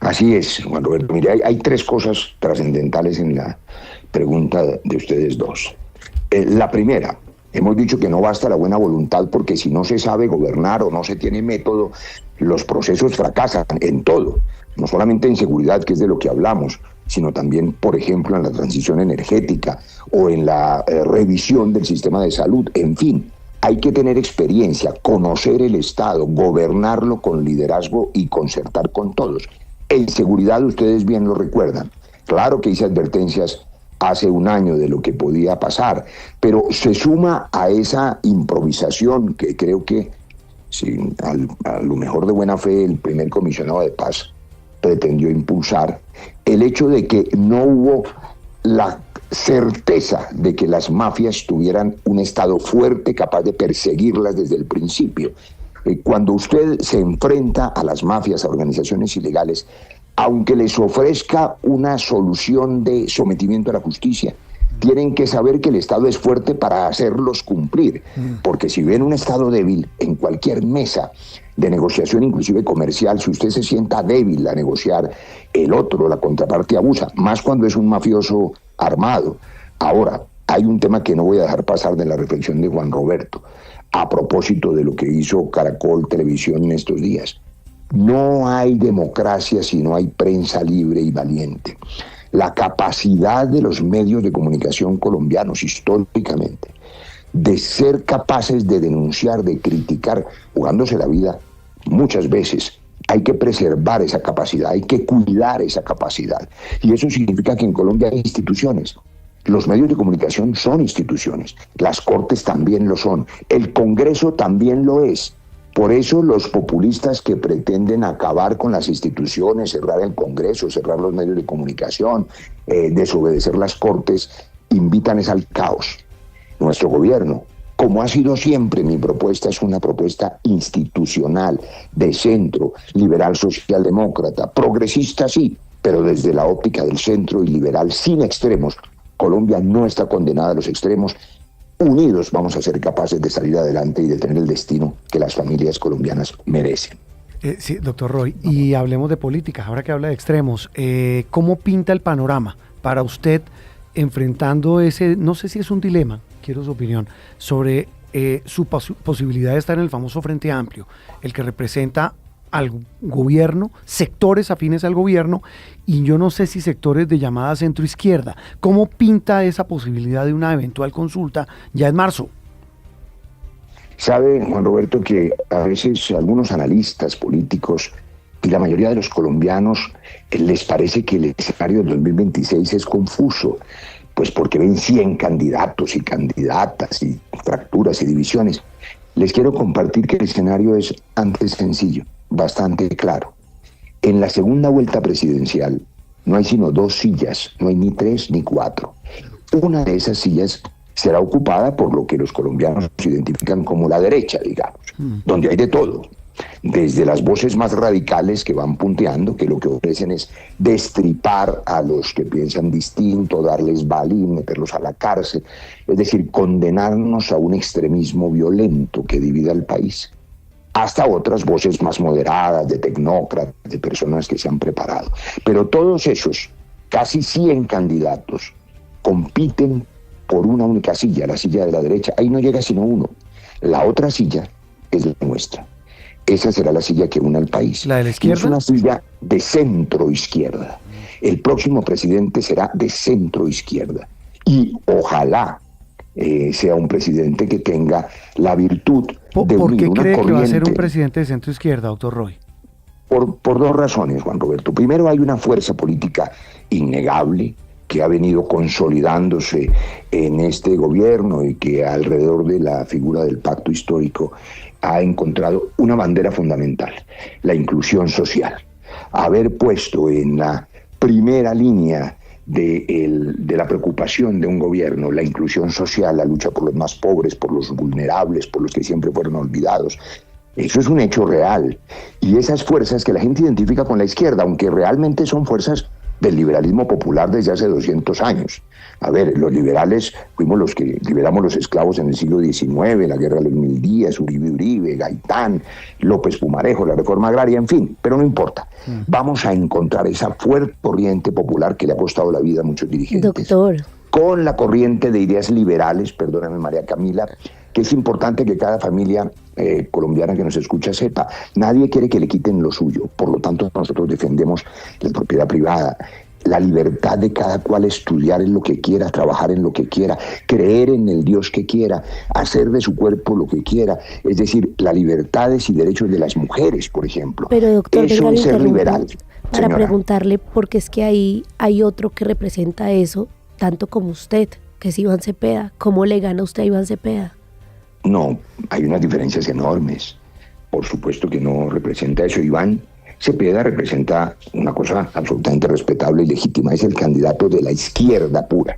Speaker 8: Así es, Juan Roberto. Mire, hay 3 cosas trascendentales en la pregunta de ustedes dos. La primera, hemos dicho que no basta la buena voluntad porque si no se sabe gobernar o no se tiene método, los procesos fracasan en todo, no solamente en seguridad, que es de lo que hablamos, sino también, por ejemplo, en la transición energética o en la revisión del sistema de salud, en fin. Hay que tener experiencia, conocer el Estado, gobernarlo con liderazgo y concertar con todos. En seguridad, ustedes bien lo recuerdan. Claro que hice advertencias hace un año de lo que podía pasar, pero se suma a esa improvisación que creo que, a lo mejor de buena fe, el primer comisionado de paz pretendió impulsar, el hecho de que no hubo la certeza de que las mafias tuvieran un Estado fuerte capaz de perseguirlas desde el principio. Cuando usted se enfrenta a las mafias, a organizaciones ilegales, aunque les ofrezca una solución de sometimiento a la justicia, tienen que saber que el Estado es fuerte para hacerlos cumplir, porque si ven un Estado débil en cualquier mesa de negociación, inclusive comercial, si usted se sienta débil a negociar, el otro, la contraparte, abusa, más cuando es un mafioso armado. Ahora, hay un tema que no voy a dejar pasar de la reflexión de Juan Roberto, a propósito de lo que hizo Caracol Televisión en estos días. No hay democracia si no hay prensa libre y valiente. La capacidad de los medios de comunicación colombianos históricamente de ser capaces de denunciar, de criticar, jugándose la vida muchas veces, hay que preservar esa capacidad, hay que cuidar esa capacidad. Y eso significa que en Colombia hay instituciones. Los medios de comunicación son instituciones, las cortes también lo son, el Congreso también lo es. Por eso los populistas que pretenden acabar con las instituciones, cerrar el Congreso, cerrar los medios de comunicación, desobedecer las cortes, invitan es al caos. Nuestro gobierno, como ha sido siempre, mi propuesta es una propuesta institucional, de centro, liberal socialdemócrata, progresista sí, pero desde la óptica del centro y liberal sin extremos. Colombia no está condenada a los extremos. Unidos vamos a ser capaces de salir adelante y de tener el destino que las familias colombianas merecen.
Speaker 2: Sí, doctor Roy, y hablemos de política, ahora que habla de extremos. ¿Cómo pinta el panorama para usted enfrentando ese, no sé si es un dilema, quiero su opinión, sobre su posibilidad de estar en el famoso Frente Amplio, el que representa al gobierno, sectores afines al gobierno, y yo no sé si sectores de llamada centro-izquierda. ¿Cómo pinta esa posibilidad de una eventual consulta ya en marzo?
Speaker 8: Sabe, Juan Roberto, que a veces algunos analistas políticos y la mayoría de los colombianos les parece que el escenario del 2026 es confuso, pues porque ven 100 candidatos y candidatas y fracturas y divisiones. Les quiero compartir que el escenario es antes sencillo, bastante claro. En la segunda vuelta presidencial no hay sino 2 sillas, no hay ni 3 ni 4. Una de esas sillas será ocupada por lo que los colombianos identifican como la derecha, digamos, donde hay de todo. Desde las voces más radicales que van punteando, que lo que ofrecen es destripar a los que piensan distinto, darles balín, meterlos a la cárcel, es decir, condenarnos a un extremismo violento que divida el país, hasta otras voces más moderadas, de tecnócratas, de personas que se han preparado. Pero todos esos, casi 100 candidatos, compiten por una única silla, la silla de la derecha. Ahí no llega sino uno. La otra silla es la nuestra. Esa será la silla que une al país.
Speaker 2: ¿La de la izquierda?
Speaker 8: Es una silla de centro-izquierda. El próximo presidente será de centro-izquierda. Y ojalá sea un presidente que tenga la virtud de
Speaker 2: ¿Por qué
Speaker 8: unir una
Speaker 2: cree que va a ser un
Speaker 8: corriente.
Speaker 2: presidente de centro-izquierda, doctor Roy?
Speaker 8: Por 2 razones, Juan Roberto. Primero, hay una fuerza política innegable que ha venido consolidándose en este gobierno y que alrededor de la figura del pacto histórico ha encontrado una bandera fundamental, la inclusión social. Haber puesto en la primera línea de la preocupación de un gobierno la inclusión social, la lucha por los más pobres, por los vulnerables, por los que siempre fueron olvidados. Eso es un hecho real. Y esas fuerzas que la gente identifica con la izquierda, aunque realmente son fuerzas del liberalismo popular desde hace 200 años. A ver, los liberales fuimos los que liberamos los esclavos en el siglo XIX, la Guerra de los 1000 días, Uribe, Gaitán, López Pumarejo, la reforma agraria, en fin, pero no importa. Vamos a encontrar esa fuerte corriente popular que le ha costado la vida a muchos dirigentes.
Speaker 3: Doctor.
Speaker 8: Con la corriente de ideas liberales, perdóname María Camila, que es importante que cada familia colombiana que nos escucha sepa, nadie quiere que le quiten lo suyo, por lo tanto nosotros defendemos la propiedad privada, la libertad de cada cual estudiar en lo que quiera, trabajar en lo que quiera, creer en el Dios que quiera, hacer de su cuerpo lo que quiera, es decir, las libertades y derechos de las mujeres, por ejemplo.
Speaker 3: Pero doctor,
Speaker 8: eso es ser liberal.
Speaker 3: Para
Speaker 8: Señora.
Speaker 3: preguntarle, porque es que ahí hay otro que representa eso, tanto como usted, que es Iván Cepeda. ¿Cómo le gana usted a Iván Cepeda?
Speaker 8: No, hay unas diferencias enormes. Por supuesto que no representa eso. Iván Cepeda representa una cosa absolutamente respetable y legítima. Es el candidato de la izquierda pura,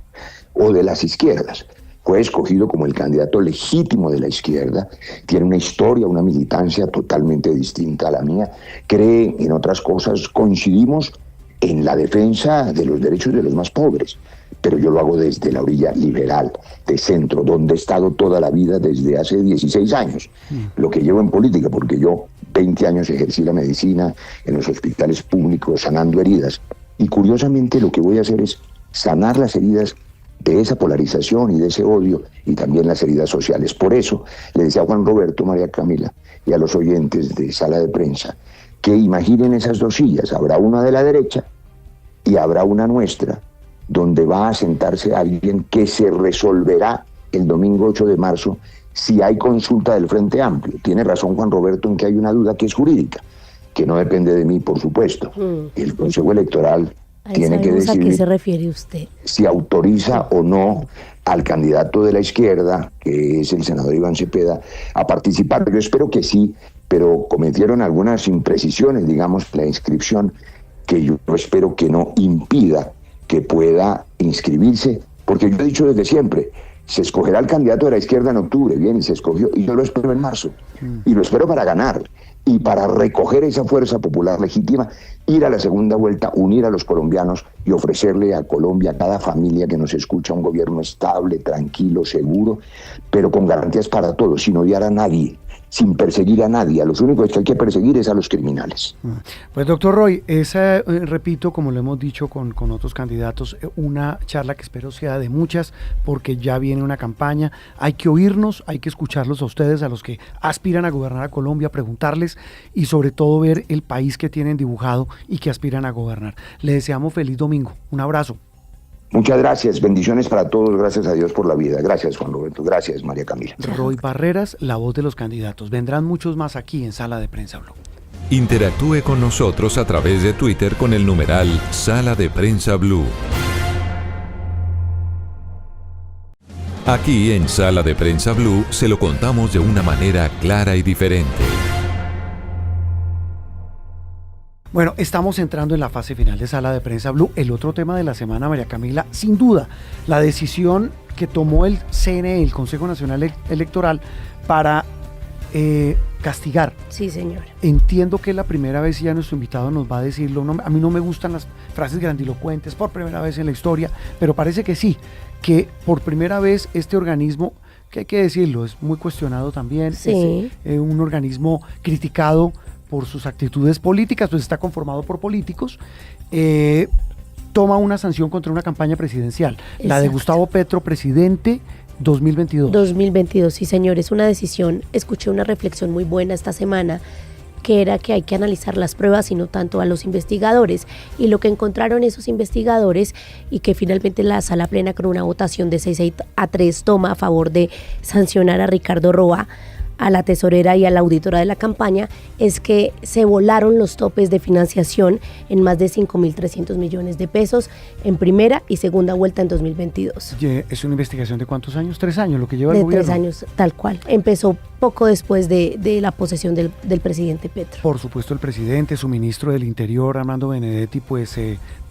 Speaker 8: o de las izquierdas. Fue escogido como el candidato legítimo de la izquierda. Tiene una historia, una militancia totalmente distinta a la mía. Cree en otras cosas. Coincidimos en la defensa de los derechos de los más pobres. Pero yo lo hago desde la orilla liberal, de centro, donde he estado toda la vida desde hace 16 años. Lo que llevo en política, porque yo 20 años ejercí la medicina en los hospitales públicos, sanando heridas. Y curiosamente lo que voy a hacer es sanar las heridas de esa polarización y de ese odio, y también las heridas sociales. Por eso le decía a Juan Roberto, María Camila, y a los oyentes de Sala de Prensa, que imaginen esas 2 sillas. Habrá una de la derecha y habrá una nuestra, donde va a sentarse alguien que se resolverá el domingo 8 de marzo si hay consulta del Frente Amplio. Tiene razón Juan Roberto en que hay una duda que es jurídica, que no depende de mí, por supuesto. El Consejo Electoral tiene que decidir
Speaker 3: ¿A qué se refiere usted?
Speaker 8: si autoriza o no al candidato de la izquierda, que es el senador Iván Cepeda, a participar. Yo espero que sí, pero cometieron algunas imprecisiones, digamos, la inscripción, que yo espero que no impida que pueda inscribirse, porque yo he dicho desde siempre, se escogerá el candidato de la izquierda en octubre, bien, y se escogió, y yo lo espero en marzo, y lo espero para ganar, y para recoger esa fuerza popular legítima, ir a la segunda vuelta, unir a los colombianos y ofrecerle a Colombia, a cada familia que nos escucha, un gobierno estable, tranquilo, seguro, pero con garantías para todos, sin odiar a nadie, sin perseguir a nadie. A los únicos que hay que perseguir es a los criminales.
Speaker 2: Pues doctor Roy, esa, repito, como lo hemos dicho con otros candidatos, una charla que espero sea de muchas, porque ya viene una campaña, hay que oírnos, hay que escucharlos a ustedes, a los que aspiran a gobernar a Colombia, preguntarles y sobre todo ver el país que tienen dibujado y que aspiran a gobernar. Le deseamos feliz domingo, un abrazo.
Speaker 8: Muchas gracias, bendiciones para todos, gracias a Dios por la vida. Gracias, Juan Roberto, gracias, María Camila.
Speaker 2: Roy Barreras, la voz de los candidatos. Vendrán muchos más aquí en Sala de Prensa Blue.
Speaker 1: Interactúe con nosotros a través de Twitter con el numeral Sala de Prensa Blue. Aquí en Sala de Prensa Blue se lo contamos de una manera clara y diferente.
Speaker 2: Bueno, estamos entrando en la fase final de Sala de Prensa Blue. El otro tema de la semana, María Camila, sin duda, la decisión que tomó el CNE, el Consejo Nacional Electoral, para castigar.
Speaker 3: Sí, señor.
Speaker 2: Entiendo que es la primera vez, y ya nuestro invitado nos va a decirlo, a mí no me gustan las frases grandilocuentes, por primera vez en la historia, pero parece que sí, que por primera vez este organismo, que hay que decirlo, es muy cuestionado también,
Speaker 3: sí.
Speaker 2: Es un organismo criticado por sus actitudes políticas, pues está conformado por políticos, toma una sanción contra una campaña presidencial, exacto, la de Gustavo Petro, presidente 2022.
Speaker 3: 2022, sí señor, es una decisión. Escuché una reflexión muy buena esta semana, que era que hay que analizar las pruebas y no tanto a los investigadores, y lo que encontraron esos investigadores, y que finalmente la sala plena con una votación de 6-3 toma a favor de sancionar a Ricardo Roa, a la tesorera y a la auditora de la campaña, es que se volaron los topes de financiación en más de 5.300 millones de pesos en primera y segunda vuelta en 2022.
Speaker 2: ¿Es una investigación de cuántos años? 3 años, lo que lleva el gobierno.
Speaker 3: De 3 años, tal cual. Empezó poco después de la posesión del presidente Petro.
Speaker 2: Por supuesto, el presidente, su ministro del Interior, Armando Benedetti, pues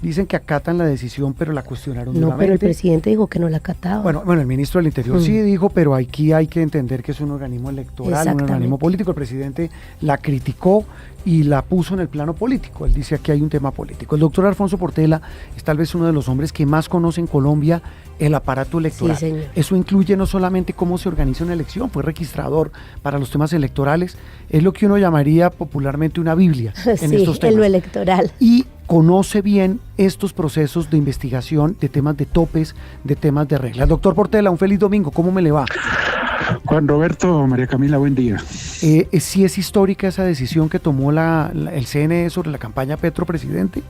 Speaker 2: dicen que acatan la decisión, pero la cuestionaron
Speaker 3: duramente. No, pero el presidente dijo que no la acataba.
Speaker 2: Bueno, el ministro del Interior sí dijo, pero aquí hay que entender que es un organismo electoral, un organismo político. El presidente la criticó y la puso en el plano político. Él dice aquí hay un tema político. El doctor Alfonso Portela es tal vez uno de los hombres que más conoce en Colombia el aparato electoral.
Speaker 3: Sí, señor.
Speaker 2: Eso incluye no solamente cómo se organiza una elección, fue registrador para los temas electorales, es lo que uno llamaría popularmente una Biblia en
Speaker 3: sí,
Speaker 2: estos temas.
Speaker 3: En lo electoral.
Speaker 2: Y conoce bien estos procesos de investigación, de temas de topes, de temas de reglas. Doctor Portela, un feliz domingo, ¿cómo me le va?
Speaker 9: Juan Roberto, María Camila, buen día.
Speaker 2: ¿Sí es histórica esa decisión que tomó el CNE sobre la campaña Petro presidente?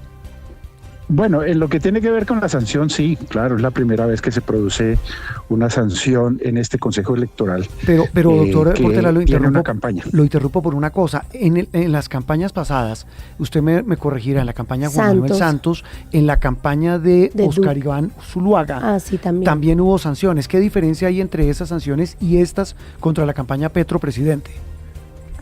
Speaker 9: Bueno, en lo que tiene que ver con la sanción, sí, claro, es la primera vez que se produce una sanción en este Consejo Electoral.
Speaker 2: Pero doctor Portela, lo
Speaker 9: interrumpo
Speaker 2: por una cosa. En las campañas pasadas, usted me corregirá, en la campaña Juan Manuel Santos, en la campaña de Oscar Iván Zuluaga,
Speaker 3: sí,
Speaker 2: también hubo sanciones. ¿Qué diferencia hay entre esas sanciones y estas contra la campaña Petro presidente?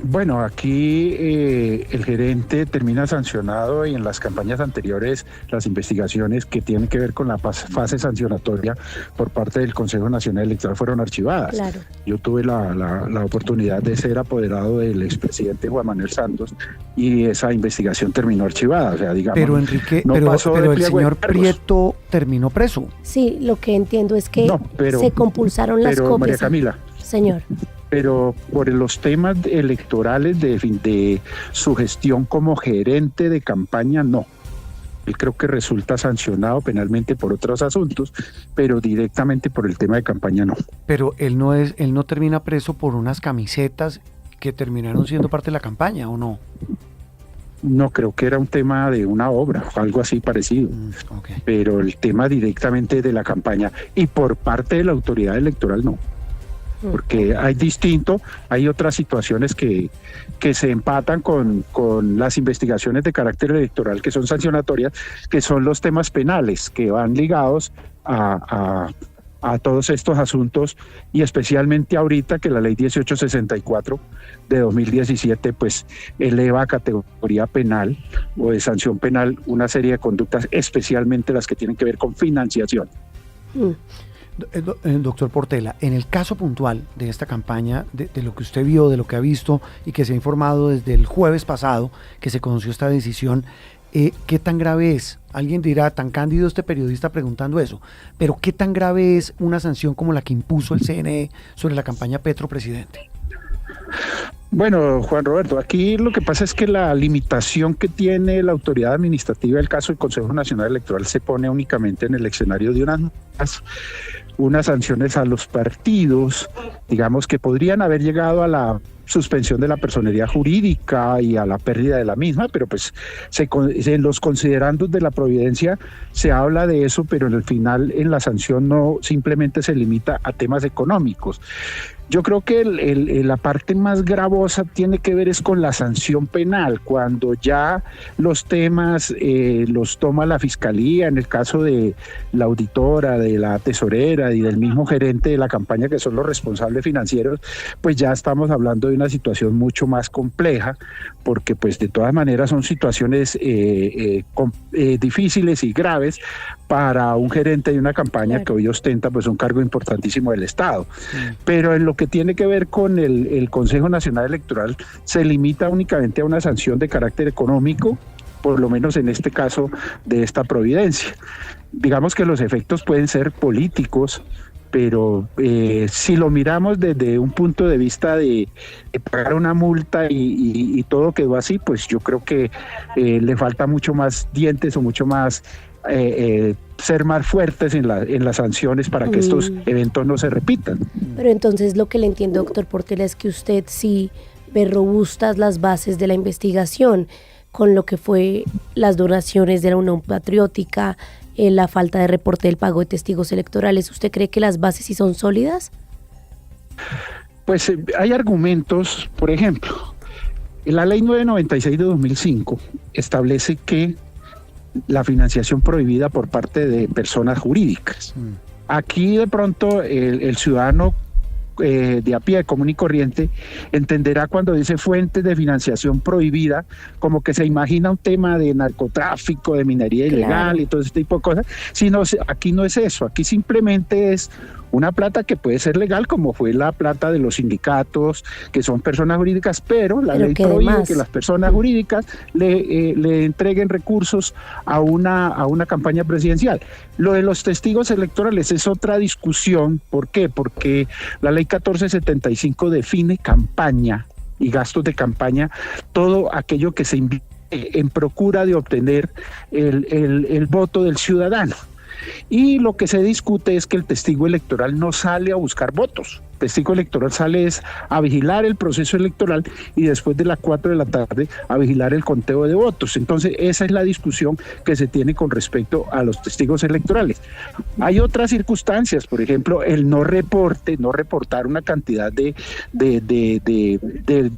Speaker 9: Bueno, aquí el gerente termina sancionado, y en las campañas anteriores las investigaciones que tienen que ver con la fase sancionatoria por parte del Consejo Nacional Electoral fueron archivadas.
Speaker 3: Claro.
Speaker 9: Yo tuve la oportunidad de ser apoderado del expresidente Juan Manuel Santos y esa investigación terminó archivada. O sea, digamos,
Speaker 2: pero Enrique,
Speaker 9: no
Speaker 2: pero el señor Prieto terminó preso.
Speaker 3: Sí, lo que entiendo es que se compulsaron las copias.
Speaker 9: María Camila.
Speaker 3: Señor.
Speaker 9: Pero por los temas electorales de su gestión como gerente de campaña, no. Él creo que resulta sancionado penalmente por otros asuntos, pero directamente por el tema de campaña no.
Speaker 2: Pero él no termina preso por unas camisetas que terminaron siendo parte de la campaña, ¿o no?
Speaker 9: No, creo que era un tema de una obra, algo así parecido.
Speaker 2: Okay.
Speaker 9: Pero el tema directamente de la campaña y por parte de la autoridad electoral no. Porque hay otras situaciones que se empatan con las investigaciones de carácter electoral que son sancionatorias, que son los temas penales que van ligados a todos estos asuntos, y especialmente ahorita que la ley 1864 de 2017 pues eleva a categoría penal o de sanción penal una serie de conductas, especialmente las que tienen que ver con financiación.
Speaker 2: Doctor Portela, en el caso puntual de esta campaña, de lo que usted vio, de lo que ha visto y que se ha informado desde el jueves pasado que se conoció esta decisión, ¿qué tan grave es? Alguien dirá, tan cándido este periodista preguntando eso, pero ¿qué tan grave es una sanción como la que impuso el CNE sobre la campaña Petro presidente?
Speaker 9: Bueno, Juan Roberto, aquí lo que pasa es que la limitación que tiene la autoridad administrativa del caso del Consejo Nacional Electoral se pone únicamente en el escenario de unas sanciones a los partidos, digamos que podrían haber llegado a la suspensión de la personería jurídica y a la pérdida de la misma, pero pues en los considerandos de la providencia se habla de eso, pero en el final en la sanción no simplemente se limita a temas económicos. Yo creo que la parte más gravosa tiene que ver es con la sanción penal, cuando ya los temas los toma la Fiscalía, en el caso de la auditora, de la tesorera y del mismo gerente de la campaña, que son los responsables financieros, pues ya estamos hablando de una situación mucho más compleja, porque pues de todas maneras son situaciones difíciles y graves para un gerente de una campaña que hoy ostenta pues un cargo importantísimo del Estado. Pero en lo que tiene que ver con el Consejo Nacional Electoral se limita únicamente a una sanción de carácter económico, por lo menos en este caso de esta providencia. Digamos que los efectos pueden ser políticos, pero si lo miramos desde un punto de vista de pagar una multa y todo quedó así, pues yo creo que le falta mucho más dientes o mucho más ser más fuertes en las sanciones para que estos eventos no se repitan.
Speaker 3: Pero entonces lo que le entiendo, doctor Portela, es que usted sí ve robustas las bases de la investigación con lo que fue las donaciones de la Unión Patriótica, la falta de reporte del pago de testigos electorales. ¿Usted cree que las bases sí son sólidas?
Speaker 9: Pues hay argumentos, por ejemplo, la ley 996 de 2005 establece que la financiación prohibida por parte de personas jurídicas. Aquí de pronto el ciudadano de a pie, común y corriente, entenderá cuando dice fuente de financiación prohibida, como que se imagina un tema de narcotráfico, de minería ilegal y todo ese tipo de cosas, sino aquí no es eso, aquí simplemente es una plata que puede ser legal, como fue la plata de los sindicatos, que son personas jurídicas, pero la ley prohíbe que las personas jurídicas le entreguen recursos a una campaña presidencial. Lo de los testigos electorales es otra discusión. ¿Por qué? Porque la ley 1475 define campaña y gastos de campaña, todo aquello que se invierte en procura de obtener el voto del ciudadano. Y lo que se discute es que el testigo electoral no sale a buscar votos. El testigo electoral sale a vigilar el proceso electoral y después de las 4 de la tarde a vigilar el conteo de votos. Entonces esa es la discusión que se tiene con respecto a los testigos electorales. Hay otras circunstancias, por ejemplo, el no reportar una cantidad de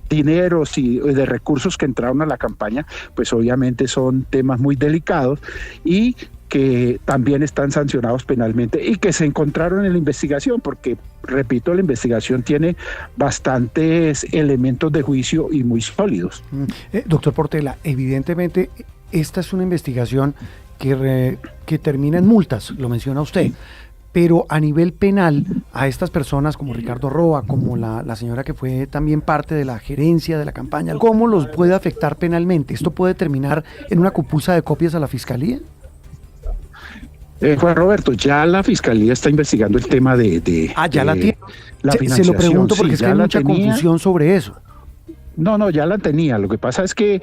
Speaker 9: dineros y de recursos que entraron a la campaña, pues obviamente son temas muy delicados y que también están sancionados penalmente y que se encontraron en la investigación, porque, repito, la investigación tiene bastantes elementos de juicio y muy sólidos.
Speaker 2: Doctor Portela, evidentemente esta es una investigación que termina en multas, lo menciona usted, pero a nivel penal, a estas personas como Ricardo Roa, como la señora que fue también parte de la gerencia de la campaña, ¿cómo los puede afectar penalmente? ¿Esto puede terminar en una copuza de copias a la Fiscalía?
Speaker 9: Juan Roberto, ya la Fiscalía está investigando el tema
Speaker 2: ya la tiene.
Speaker 9: La
Speaker 2: se lo pregunto porque es que hay mucha confusión sobre eso.
Speaker 9: No, ya la tenía. Lo que pasa es que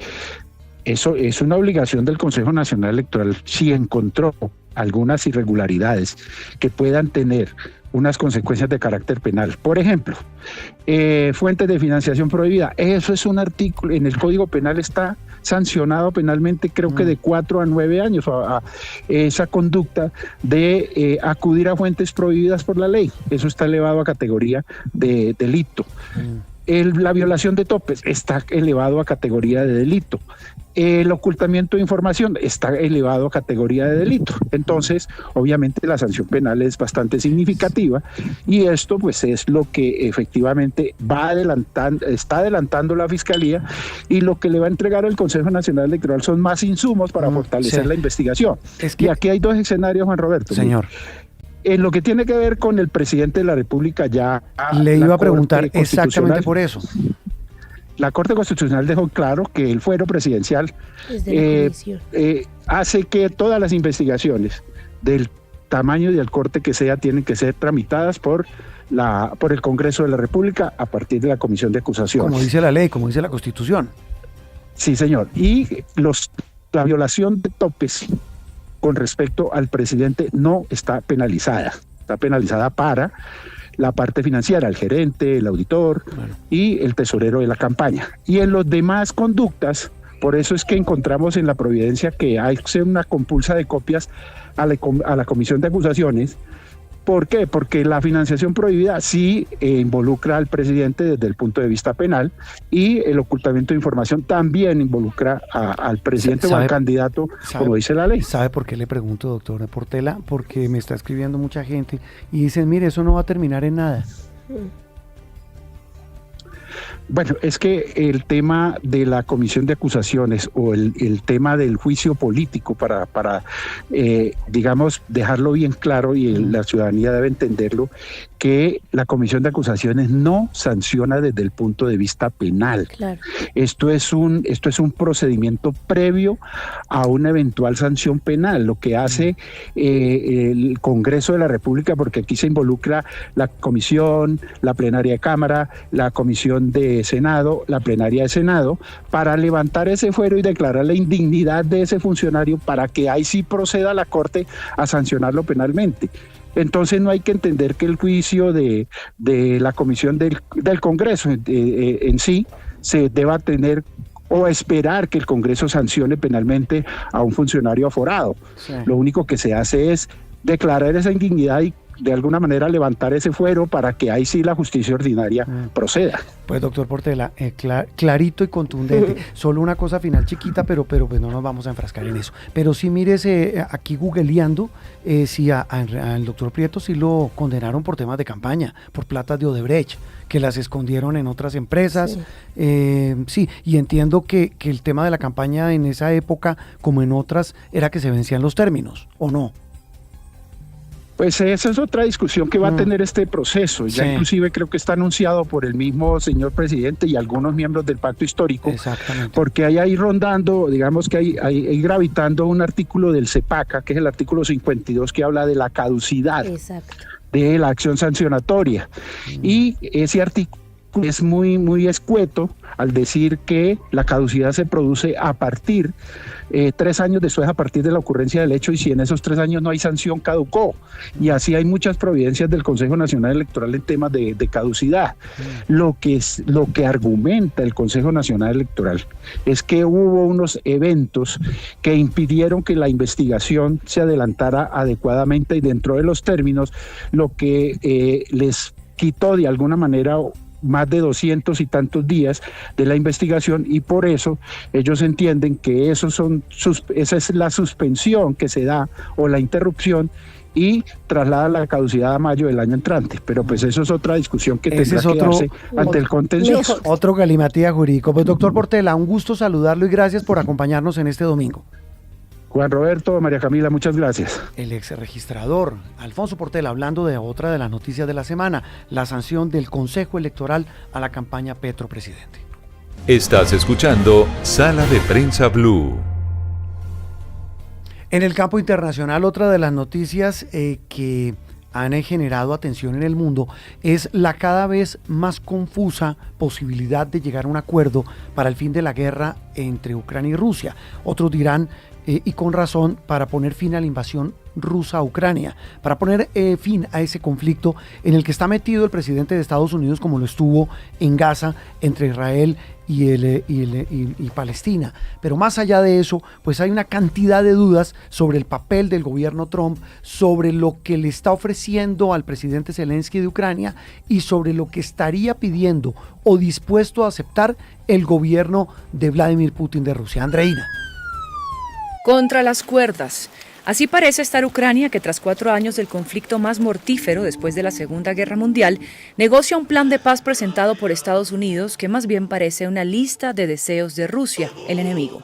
Speaker 9: eso es una obligación del Consejo Nacional Electoral, si encontró algunas irregularidades que puedan tener unas consecuencias de carácter penal. Por ejemplo, fuentes de financiación prohibida. Eso es un artículo, en el Código Penal está sancionado penalmente, creo que de 4 a 9 años, a esa conducta de acudir a fuentes prohibidas por la ley. Eso está elevado a categoría de delito. La violación de topes está elevado a categoría de delito. El ocultamiento de información está elevado a categoría de delito. Entonces, obviamente la sanción penal es bastante significativa y esto pues es lo que efectivamente está adelantando la Fiscalía, y lo que le va a entregar el Consejo Nacional Electoral son más insumos para fortalecer la investigación. Y aquí hay dos escenarios, Juan Roberto.
Speaker 2: Señor.
Speaker 9: En lo que tiene que ver con el presidente de la República, ya
Speaker 2: le iba a preguntar exactamente por eso.
Speaker 9: La Corte Constitucional dejó claro que el fuero presidencial hace que todas las investigaciones del tamaño y del corte que sea tienen que ser tramitadas por por el Congreso de la República a partir de la Comisión de Acusaciones.
Speaker 2: Como dice la ley, como dice la Constitución.
Speaker 9: Sí, señor. Y la violación de topes con respecto al presidente no está penalizada. Está penalizada para la parte financiera, el gerente, el auditor y el tesorero de la campaña. Y en los demás conductas, por eso es que encontramos en la providencia que hay que hacer una compulsa de copias a la Comisión de Acusaciones. ¿Por qué? Porque la financiación prohibida sí involucra al presidente desde el punto de vista penal, y el ocultamiento de información también involucra al presidente o al candidato, como dice la ley.
Speaker 2: ¿Sabe por qué le pregunto, doctor Portela? Porque me está escribiendo mucha gente y dicen, mire, eso no va a terminar en nada.
Speaker 9: Bueno, es que el tema de la comisión de acusaciones o el tema del juicio político, para digamos, dejarlo bien claro, y la ciudadanía debe entenderlo, que la comisión de acusaciones no sanciona desde el punto de vista penal.
Speaker 3: Claro.
Speaker 9: Esto es un procedimiento previo a una eventual sanción penal. Lo que hace el Congreso de la República, porque aquí se involucra la comisión, la plenaria de Cámara, la comisión de Senado, la plenaria de Senado, para levantar ese fuero y declarar la indignidad de ese funcionario, para que ahí sí proceda la Corte a sancionarlo penalmente. Entonces no hay que entender que el juicio de la comisión del Congreso en sí se deba tener o esperar que el Congreso sancione penalmente a un funcionario aforado. Sí. Lo único que se hace es declarar esa indignidad y de alguna manera levantar ese fuero para que ahí sí la justicia ordinaria proceda.
Speaker 2: Pues doctor Portela, clarito y contundente. Solo una cosa final chiquita, pero pues no nos vamos a enfrascar en eso. Pero sí, mírese aquí googleando, si al doctor Prieto sí lo condenaron por temas de campaña, por platas de Odebrecht, que las escondieron en otras empresas. Sí, sí, y entiendo que el tema de la campaña en esa época, como en otras, era que se vencían los términos, ¿o no?
Speaker 9: Pues esa es otra discusión que va a tener este proceso. Ya inclusive creo que está anunciado por el mismo señor presidente y algunos miembros del pacto histórico. Exactamente. Porque hay ahí rondando, digamos que hay gravitando un artículo del CEPACA, que es el artículo 52, que habla de la caducidad de la acción sancionatoria. Y ese artículo es muy escueto al decir que la caducidad se produce a partir 3 años después, a partir de la ocurrencia del hecho, y si en esos 3 años no hay sanción, caducó. Y así hay muchas providencias del Consejo Nacional Electoral en temas de caducidad. Lo que argumenta el Consejo Nacional Electoral es que hubo unos eventos que impidieron que la investigación se adelantara adecuadamente y dentro de los términos, lo que les quitó de alguna manera más de 200 y tantos días de la investigación, y por eso ellos entienden que esa es la suspensión que se da o la interrupción, y traslada la caducidad a mayo del año entrante. Pero pues eso es otra discusión que tendrá que darse ante el contencioso.
Speaker 2: Otro galimatía jurídico. Pues doctor Portela, un gusto saludarlo y gracias por acompañarnos en este domingo.
Speaker 9: Juan Roberto, María Camila, muchas gracias.
Speaker 2: El ex registrador Alfonso Portela, hablando de otra de las noticias de la semana, la sanción del Consejo Electoral a la campaña Petro Presidente.
Speaker 1: Estás escuchando Sala de Prensa Blue.
Speaker 2: En el campo internacional, otra de las noticias que han generado atención en el mundo es la cada vez más confusa posibilidad de llegar a un acuerdo para el fin de la guerra entre Ucrania y Rusia. Otros dirán, y con razón, para poner fin a la invasión rusa a Ucrania, para poner fin a ese conflicto en el que está metido el presidente de Estados Unidos, como lo estuvo en Gaza, entre Israel y Palestina. Pero más allá de eso, pues hay una cantidad de dudas sobre el papel del gobierno Trump, sobre lo que le está ofreciendo al presidente Zelensky de Ucrania y sobre lo que estaría pidiendo o dispuesto a aceptar el gobierno de Vladimir Putin de Rusia. Andreina.
Speaker 10: Contra las cuerdas. Así parece estar Ucrania, que tras 4 años del conflicto más mortífero después de la Segunda Guerra Mundial, negocia un plan de paz presentado por Estados Unidos que más bien parece una lista de deseos de Rusia, el enemigo.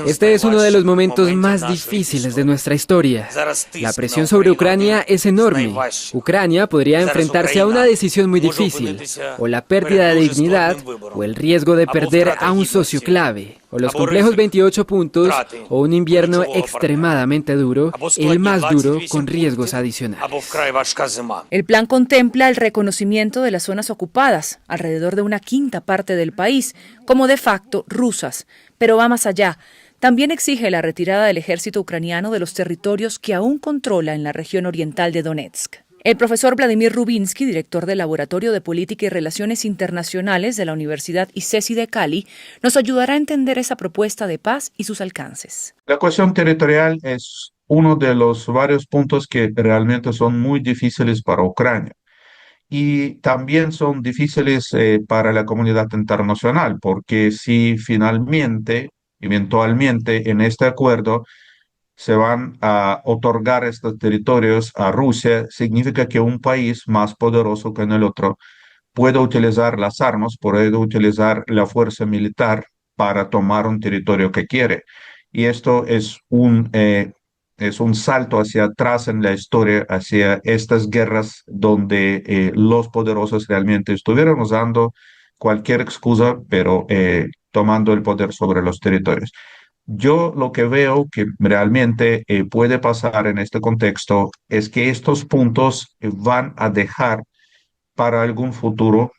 Speaker 11: Este es uno de los momentos más difíciles de nuestra historia. La presión sobre Ucrania es enorme. Ucrania podría enfrentarse a una decisión muy difícil, o la pérdida de dignidad, o el riesgo de perder a un socio clave. o los complejos 28 puntos, o un invierno extremadamente duro, el más duro con riesgos adicionales.
Speaker 10: El plan contempla el reconocimiento de las zonas ocupadas, alrededor de una quinta parte del país, como de facto rusas, pero va más allá. También exige la retirada del ejército ucraniano de los territorios que aún controla en la región oriental de Donetsk. El profesor Vladimir Rubinsky, director del Laboratorio de Política y Relaciones Internacionales de la Universidad ICESI de Cali, nos ayudará a entender esa propuesta de paz y sus alcances.
Speaker 12: La cuestión territorial es uno de los varios puntos que realmente son muy difíciles para Ucrania. Y también son difíciles para la comunidad internacional, porque si finalmente, eventualmente, en este acuerdo se van a otorgar estos territorios a Rusia, significa que un país más poderoso que el otro puede utilizar las armas, puede utilizar la fuerza militar para tomar un territorio que quiere. Y esto es un salto hacia atrás en la historia, hacia estas guerras donde los poderosos realmente estuvieron usando cualquier excusa, pero tomando el poder sobre los territorios. Yo lo que veo que realmente puede pasar en este contexto es que estos puntos van a dejar para algún futuro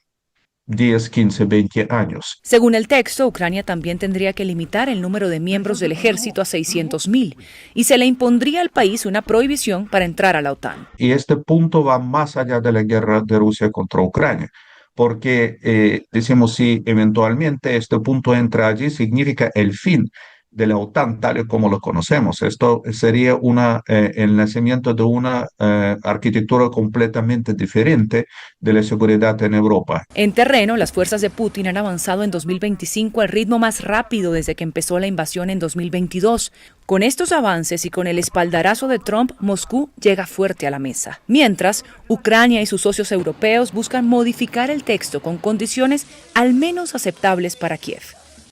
Speaker 12: 10, 15, 20 años.
Speaker 10: Según el texto, Ucrania también tendría que limitar el número de miembros del ejército a 600.000 y se le impondría al país una prohibición para entrar a la OTAN.
Speaker 12: Y este punto va más allá de la guerra de Rusia contra Ucrania, porque decimos si eventualmente este punto entra allí, significa el fin de la OTAN tal y como lo conocemos. Esto sería el nacimiento de una arquitectura completamente diferente de la seguridad en Europa.
Speaker 10: En terreno, las fuerzas de Putin han avanzado en 2025 al ritmo más rápido desde que empezó la invasión en 2022. Con estos avances y con el espaldarazo de Trump, Moscú llega fuerte a la mesa. Mientras, Ucrania y sus socios europeos buscan modificar el texto con condiciones al menos aceptables para Kiev.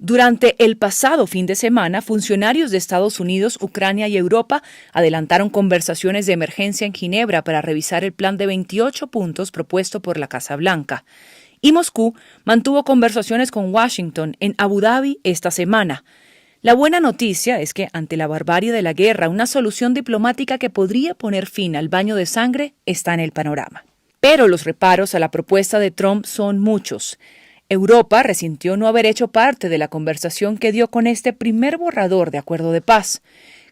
Speaker 10: Durante el pasado fin de semana, funcionarios de Estados Unidos, Ucrania y Europa adelantaron conversaciones de emergencia en Ginebra para revisar el plan de 28 puntos propuesto por la Casa Blanca. Y Moscú mantuvo conversaciones con Washington en Abu Dhabi esta semana. La buena noticia es que, ante la barbarie de la guerra, una solución diplomática que podría poner fin al baño de sangre está en el panorama. Pero los reparos a la propuesta de Trump son muchos. Europa resintió no haber hecho parte de la conversación que dio con este primer borrador de acuerdo de paz.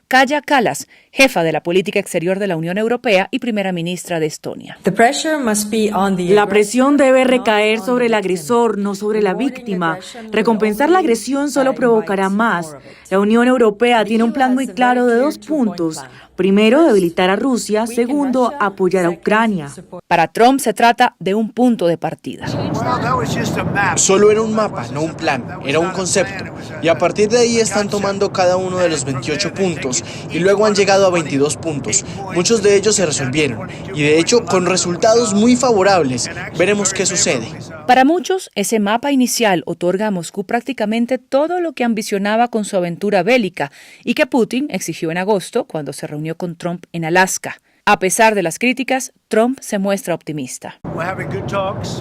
Speaker 10: Kaja Kallas, jefa de la política exterior de la Unión Europea y primera ministra de Estonia.
Speaker 13: La presión debe recaer sobre el agresor, no sobre la víctima. Recompensar la agresión solo provocará más. La Unión Europea tiene un plan muy claro de 2 puntos. Primero, debilitar a Rusia. Segundo, apoyar a Ucrania.
Speaker 10: Para Trump se trata de un punto de partida.
Speaker 14: Solo era un mapa, no un plan, era un concepto. Y a partir de ahí están tomando cada uno de los 28 puntos y luego han llegado a 22 puntos. Muchos de ellos se resolvieron y de hecho con resultados muy favorables. Veremos qué sucede.
Speaker 10: Para muchos, ese mapa inicial otorga a Moscú prácticamente todo lo que ambicionaba con su aventura bélica y que Putin exigió en agosto cuando se reunió con Trump en Alaska. A pesar de las críticas, Trump se muestra optimista.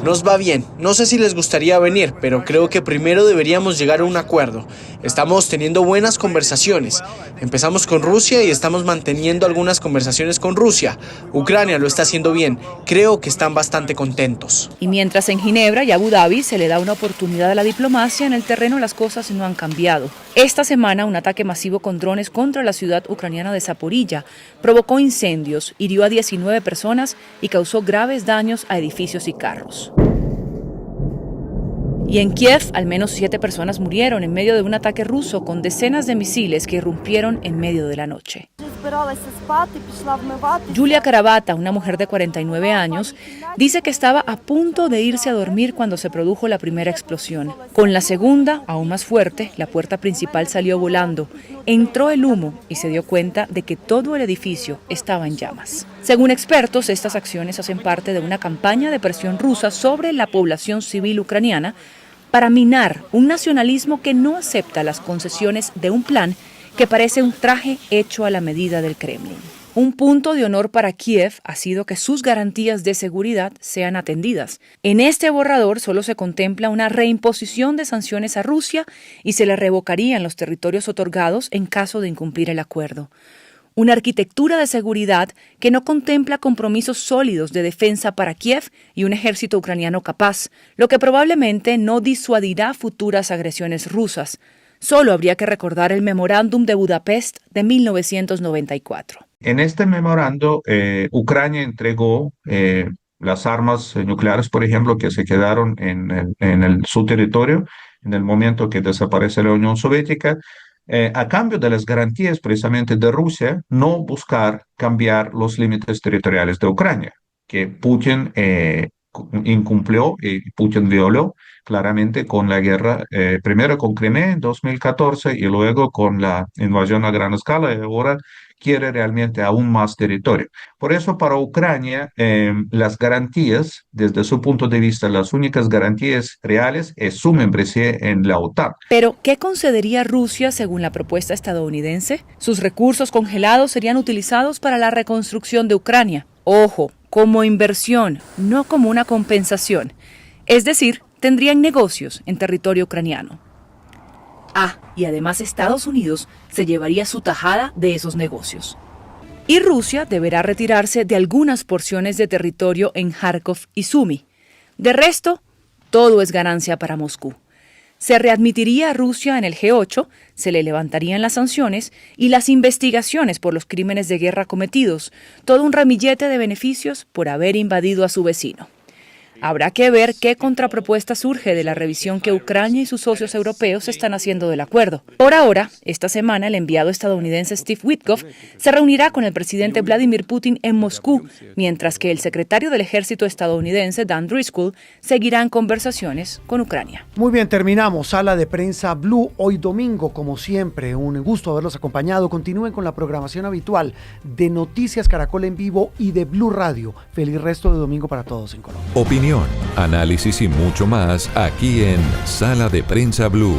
Speaker 14: Nos va bien. No sé si les gustaría venir, pero creo que primero deberíamos llegar a un acuerdo. Estamos teniendo buenas conversaciones. Empezamos con Rusia y estamos manteniendo algunas conversaciones con Rusia. Ucrania lo está haciendo bien. Creo que están bastante contentos.
Speaker 10: Y mientras en Ginebra y Abu Dhabi se le da una oportunidad a la diplomacia, en el terreno las cosas no han cambiado. Esta semana, un ataque masivo con drones contra la ciudad ucraniana de Zaporilla provocó incendios, hirió a 19 personas y causó graves daños a edificios y carros. Y en Kiev, al menos 7 personas murieron en medio de un ataque ruso con decenas de misiles que irrumpieron en medio de la noche. Julia Karabata, una mujer de 49 años, dice que estaba a punto de irse a dormir cuando se produjo la primera explosión. Con la segunda, aún más fuerte, la puerta principal salió volando, entró el humo y se dio cuenta de que todo el edificio estaba en llamas. Según expertos, estas acciones hacen parte de una campaña de presión rusa sobre la población civil ucraniana para minar un nacionalismo que no acepta las concesiones de un plan que parece un traje hecho a la medida del Kremlin. Un punto de honor para Kiev ha sido que sus garantías de seguridad sean atendidas. En este borrador solo se contempla una reimposición de sanciones a Rusia y se le revocarían los territorios otorgados en caso de incumplir el acuerdo. Una arquitectura de seguridad que no contempla compromisos sólidos de defensa para Kiev y un ejército ucraniano capaz, lo que probablemente no disuadirá futuras agresiones rusas. Solo habría que recordar el memorándum de Budapest de 1994.
Speaker 12: En este memorando, Ucrania entregó las armas nucleares, por ejemplo, que se quedaron en su territorio en el momento que desaparece la Unión Soviética, a cambio de las garantías precisamente de Rusia, no buscar cambiar los límites territoriales de Ucrania, que Putin incumplió y Putin violó claramente con la guerra, primero con Crimea en 2014 y luego con la invasión a gran escala, y ahora quiere realmente aún más territorio. Por eso para Ucrania las garantías, desde su punto de vista, las únicas garantías reales es su membresía en la OTAN.
Speaker 10: Pero, ¿qué concedería Rusia según la propuesta estadounidense? Sus recursos congelados serían utilizados para la reconstrucción de Ucrania. Ojo, como inversión, no como una compensación. Es decir, tendrían negocios en territorio ucraniano. Y además Estados Unidos se llevaría su tajada de esos negocios. Y Rusia deberá retirarse de algunas porciones de territorio en Kharkov y Sumy. De resto, todo es ganancia para Moscú. Se readmitiría a Rusia en el G8, se le levantarían las sanciones y las investigaciones por los crímenes de guerra cometidos, todo un ramillete de beneficios por haber invadido a su vecino. Habrá que ver qué contrapropuesta surge de la revisión que Ucrania y sus socios europeos están haciendo del acuerdo. Por ahora, esta semana el enviado estadounidense Steve Witkoff se reunirá con el presidente Vladimir Putin en Moscú, mientras que el secretario del ejército estadounidense Dan Driscoll seguirá en conversaciones con Ucrania.
Speaker 2: Muy bien, terminamos Sala de Prensa Blue hoy domingo, como siempre. Un gusto haberlos acompañado. Continúen con la programación habitual de Noticias Caracol en vivo y de Blue Radio. Feliz resto de domingo para todos en Colombia.
Speaker 1: Opinión, análisis y mucho más aquí en Sala de Prensa Blue.